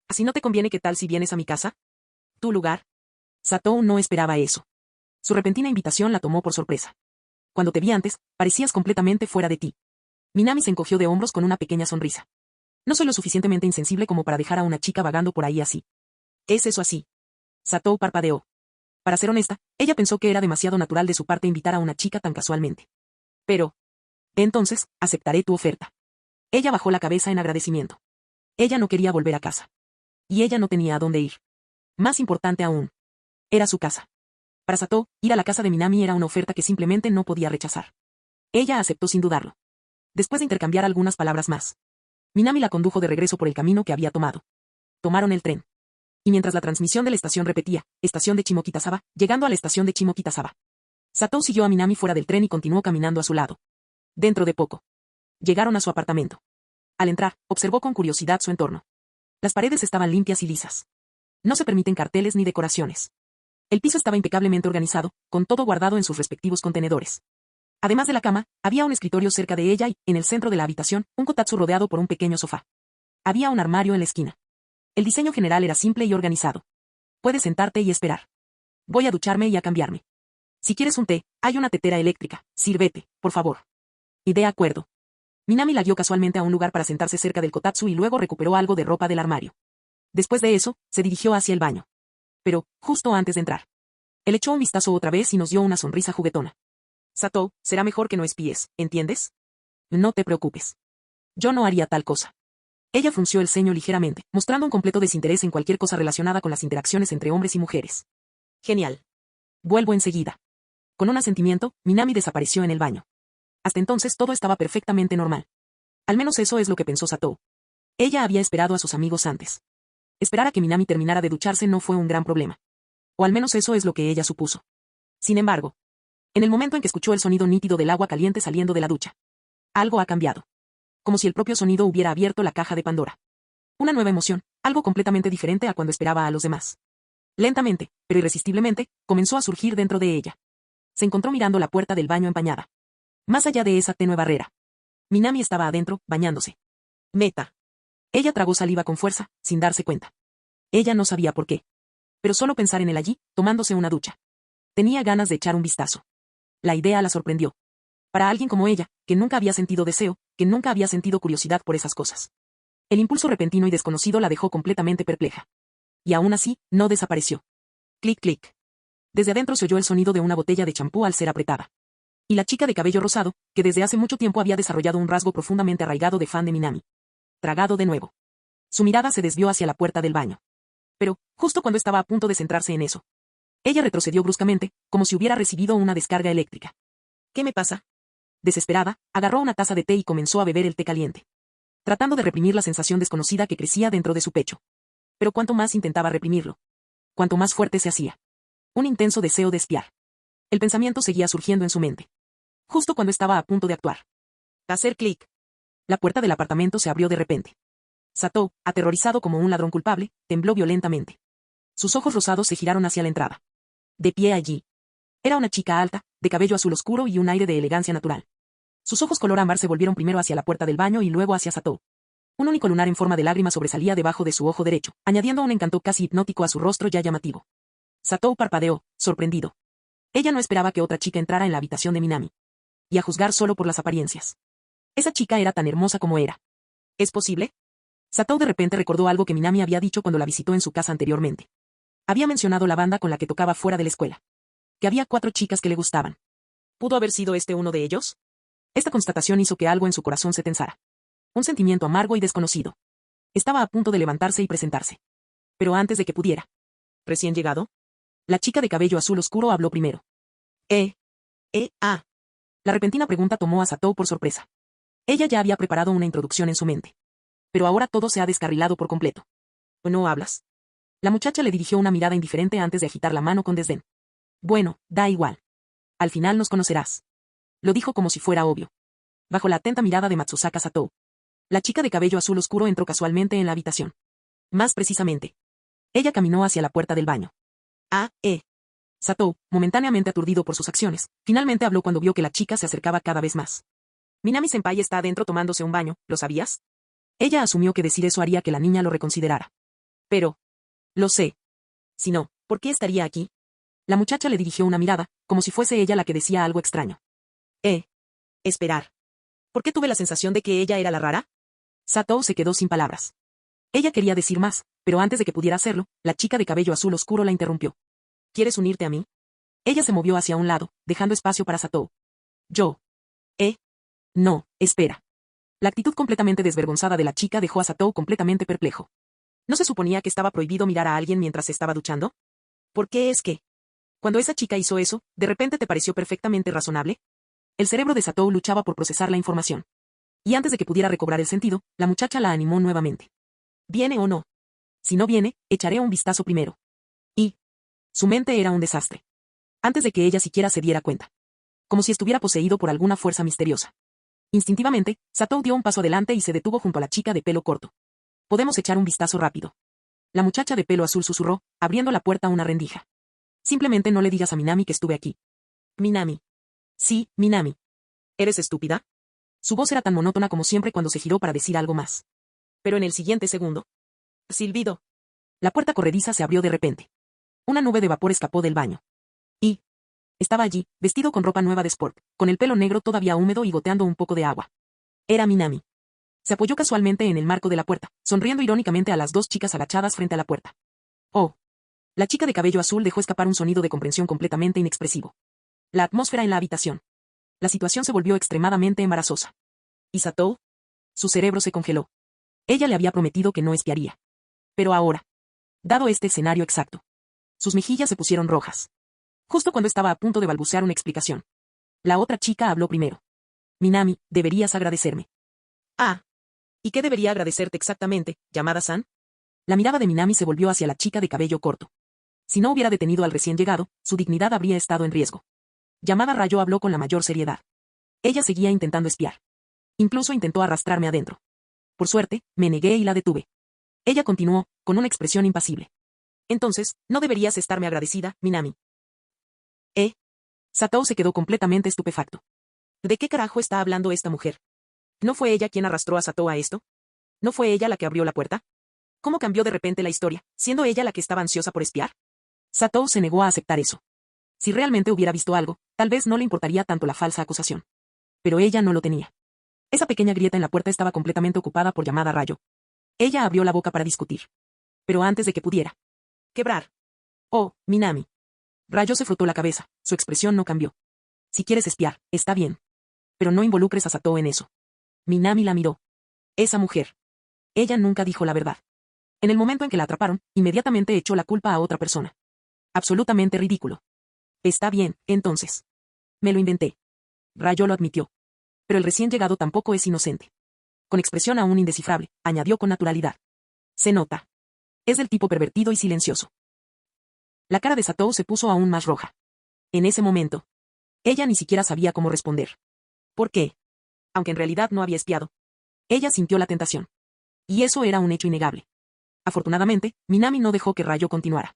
¿Así no te conviene qué tal si vienes a mi casa? ¿Tu lugar? Satou no esperaba eso. Su repentina invitación la tomó por sorpresa. Cuando te vi antes, parecías completamente fuera de ti. Minami se encogió de hombros con una pequeña sonrisa. No soy lo suficientemente insensible como para dejar a una chica vagando por ahí así. ¿Es eso así? Satou parpadeó. Para ser honesta, ella pensó que era demasiado natural de su parte invitar a una chica tan casualmente. Pero... entonces, aceptaré tu oferta. Ella bajó la cabeza en agradecimiento. Ella no quería volver a casa. Y ella no tenía a dónde ir. Más importante aún. Era su casa. Para Satou, ir a la casa de Minami era una oferta que simplemente no podía rechazar. Ella aceptó sin dudarlo. Después de intercambiar algunas palabras más. Minami la condujo de regreso por el camino que había tomado. Tomaron el tren. Y mientras la transmisión de la estación repetía, estación de Chimokitazawa, llegando a la estación de Chimokitazawa. Satou siguió a Minami fuera del tren y continuó caminando a su lado. Dentro de poco. Llegaron a su apartamento. Al entrar, observó con curiosidad su entorno. Las paredes estaban limpias y lisas. No se permiten carteles ni decoraciones. El piso estaba impecablemente organizado, con todo guardado en sus respectivos contenedores. Además de la cama, había un escritorio cerca de ella y, en el centro de la habitación, un kotatsu rodeado por un pequeño sofá. Había un armario en la esquina. El diseño general era simple y organizado. Puedes sentarte y esperar. Voy a ducharme y a cambiarme. Si quieres un té, hay una tetera eléctrica. Sírvete, por favor. Y de acuerdo. Minami la guió casualmente a un lugar para sentarse cerca del kotatsu y luego recuperó algo de ropa del armario. Después de eso, se dirigió hacia el baño. Pero, justo antes de entrar. Él echó un vistazo otra vez y nos dio una sonrisa juguetona. Satou, será mejor que no espíes, ¿entiendes? No te preocupes. Yo no haría tal cosa. Ella frunció el ceño ligeramente, mostrando un completo desinterés en cualquier cosa relacionada con las interacciones entre hombres y mujeres. Genial. Vuelvo enseguida. Con un asentimiento, Minami desapareció en el baño. Hasta entonces todo estaba perfectamente normal. Al menos eso es lo que pensó Satou. Ella había esperado a sus amigos antes. Esperar a que Minami terminara de ducharse no fue un gran problema. O al menos eso es lo que ella supuso. Sin embargo, en el momento en que escuchó el sonido nítido del agua caliente saliendo de la ducha, algo ha cambiado. Como si el propio sonido hubiera abierto la caja de Pandora. Una nueva emoción, algo completamente diferente a cuando esperaba a los demás. Lentamente, pero irresistiblemente, comenzó a surgir dentro de ella. Se encontró mirando la puerta del baño empañada. Más allá de esa tenue barrera, Minami estaba adentro, bañándose. Meta. Ella tragó saliva con fuerza, sin darse cuenta. Ella no sabía por qué. Pero solo pensar en él allí, tomándose una ducha. Tenía ganas de echar un vistazo. La idea la sorprendió. Para alguien como ella, que nunca había sentido deseo, que nunca había sentido curiosidad por esas cosas. El impulso repentino y desconocido la dejó completamente perpleja. Y aún así, no desapareció. Clic, clic. Desde adentro se oyó el sonido de una botella de champú al ser apretada. Y la chica de cabello rosado, que desde hace mucho tiempo había desarrollado un rasgo profundamente arraigado de fan de Minami. Tragado de nuevo. Su mirada se desvió hacia la puerta del baño. Pero, justo cuando estaba a punto de centrarse en eso, ella retrocedió bruscamente, como si hubiera recibido una descarga eléctrica. ¿Qué me pasa? Desesperada, agarró una taza de té y comenzó a beber el té caliente. Tratando de reprimir la sensación desconocida que crecía dentro de su pecho. Pero cuanto más intentaba reprimirlo, cuanto más fuerte se hacía. Un intenso deseo de espiar. El pensamiento seguía surgiendo en su mente. Justo cuando estaba a punto de actuar. Hacer clic. La puerta del apartamento se abrió de repente. Satou, aterrorizado como un ladrón culpable, tembló violentamente. Sus ojos rosados se giraron hacia la entrada. De pie allí. Era una chica alta, de cabello azul oscuro y un aire de elegancia natural. Sus ojos color ámbar se volvieron primero hacia la puerta del baño y luego hacia Satou. Un único lunar en forma de lágrima sobresalía debajo de su ojo derecho, añadiendo un encanto casi hipnótico a su rostro ya llamativo. Satou parpadeó, sorprendido. Ella no esperaba que otra chica entrara en la habitación de Minami. Y a juzgar solo por las apariencias. Esa chica era tan hermosa como era. ¿Es posible? Satou de repente recordó algo que Minami había dicho cuando la visitó en su casa anteriormente. Había mencionado la banda con la que tocaba fuera de la escuela. Que había 4 chicas que le gustaban. ¿Pudo haber sido este uno de ellos? Esta constatación hizo que algo en su corazón se tensara. Un sentimiento amargo y desconocido. Estaba a punto de levantarse y presentarse. Pero antes de que pudiera. ¿Recién llegado? La chica de cabello azul oscuro habló primero. La repentina pregunta tomó a Satou por sorpresa. Ella ya había preparado una introducción en su mente. Pero ahora todo se ha descarrilado por completo. ¿No hablas? La muchacha le dirigió una mirada indiferente antes de agitar la mano con desdén. Bueno, da igual. Al final nos conocerás. Lo dijo como si fuera obvio. Bajo la atenta mirada de Matsusaka Satou. La chica de cabello azul oscuro entró casualmente en la habitación. Más precisamente. Ella caminó hacia la puerta del baño. Satou, momentáneamente aturdido por sus acciones, finalmente habló cuando vio que la chica se acercaba cada vez más. Minami-senpai está adentro tomándose un baño, ¿lo sabías? Ella asumió que decir eso haría que la niña lo reconsiderara. Pero. Lo sé. Si no, ¿por qué estaría aquí? La muchacha le dirigió una mirada, como si fuese ella la que decía algo extraño. Esperar. ¿Por qué tuve la sensación de que ella era la rara? Satou se quedó sin palabras. Ella quería decir más, pero antes de que pudiera hacerlo, la chica de cabello azul oscuro la interrumpió. ¿Quieres unirte a mí? Ella se movió hacia un lado, dejando espacio para Satou. Yo. No, espera. La actitud completamente desvergonzada de la chica dejó a Satou completamente perplejo. ¿No se suponía que estaba prohibido mirar a alguien mientras se estaba duchando? ¿Por qué es que? Cuando esa chica hizo eso, ¿de repente te pareció perfectamente razonable? El cerebro de Satou luchaba por procesar la información. Y antes de que pudiera recobrar el sentido, la muchacha la animó nuevamente. ¿Viene o no? Si no viene, echaré un vistazo primero. Y. Su mente era un desastre. Antes de que ella siquiera se diera cuenta. Como si estuviera poseído por alguna fuerza misteriosa. Instintivamente, Satou dio un paso adelante y se detuvo junto a la chica de pelo corto. Podemos echar un vistazo rápido. La muchacha de pelo azul susurró, abriendo la puerta a una rendija. Simplemente no le digas a Minami que estuve aquí. Minami. Sí, Minami. ¿Eres estúpida? Su voz era tan monótona como siempre cuando se giró para decir algo más. Pero en el siguiente segundo. Silbido. La puerta corrediza se abrió de repente. Una nube de vapor escapó del baño. Y. Estaba allí, vestido con ropa nueva de sport, con el pelo negro todavía húmedo y goteando un poco de agua. Era Minami. Se apoyó casualmente en el marco de la puerta, sonriendo irónicamente a las 2 chicas agachadas frente a la puerta. Oh. La chica de cabello azul dejó escapar un sonido de comprensión completamente inexpresivo. La atmósfera en la habitación. La situación se volvió extremadamente embarazosa. ¿Y Satou? Su cerebro se congeló. Ella le había prometido que no espiaría. Pero ahora. Dado este escenario exacto. Sus mejillas se pusieron rojas. Justo cuando estaba a punto de balbucear una explicación. La otra chica habló primero. Minami, deberías agradecerme. ¿Y qué debería agradecerte exactamente, Yamada-san? La mirada de Minami se volvió hacia la chica de cabello corto. Si no hubiera detenido al recién llegado, su dignidad habría estado en riesgo. Yamada Rayo habló con la mayor seriedad. Ella seguía intentando espiar. Incluso intentó arrastrarme adentro. Por suerte, me negué y la detuve. Ella continuó, con una expresión impasible. Entonces, no deberías estarme agradecida, Minami. Satou se quedó completamente estupefacto. ¿De qué carajo está hablando esta mujer? ¿No fue ella quien arrastró a Satou a esto? ¿No fue ella la que abrió la puerta? ¿Cómo cambió de repente la historia, siendo ella la que estaba ansiosa por espiar? Satou se negó a aceptar eso. Si realmente hubiera visto algo, tal vez no le importaría tanto la falsa acusación. Pero ella no lo tenía. Esa pequeña grieta en la puerta estaba completamente ocupada por Yamada Rayo. Ella abrió la boca para discutir. Pero antes de que pudiera quebrar. Oh, Minami. Rayo se frotó la cabeza, su expresión no cambió. Si quieres espiar, está bien. Pero no involucres a Satou en eso. Minami la miró. Esa mujer. Ella nunca dijo la verdad. En el momento en que la atraparon, inmediatamente echó la culpa a otra persona. Absolutamente ridículo. Está bien, entonces. Me lo inventé. Rayo lo admitió. Pero el recién llegado tampoco es inocente. Con expresión aún indescifrable, añadió con naturalidad. Se nota. Es del tipo pervertido y silencioso. La cara de Satou se puso aún más roja. En ese momento, ella ni siquiera sabía cómo responder. ¿Por qué? Aunque en realidad no había espiado. Ella sintió la tentación. Y eso era un hecho innegable. Afortunadamente, Minami no dejó que Rayo continuara.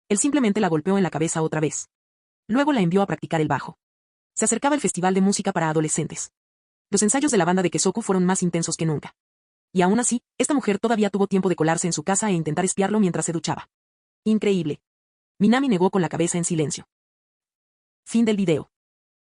Él simplemente la golpeó en la cabeza otra vez. Luego la envió a practicar el bajo. Se acercaba el festival de música para adolescentes. Los ensayos de la banda de Kesoku fueron más intensos que nunca. Y aún así, esta mujer todavía tuvo tiempo de colarse en su casa e intentar espiarlo mientras se duchaba. Increíble. Minami negó con la cabeza en silencio. Fin del video.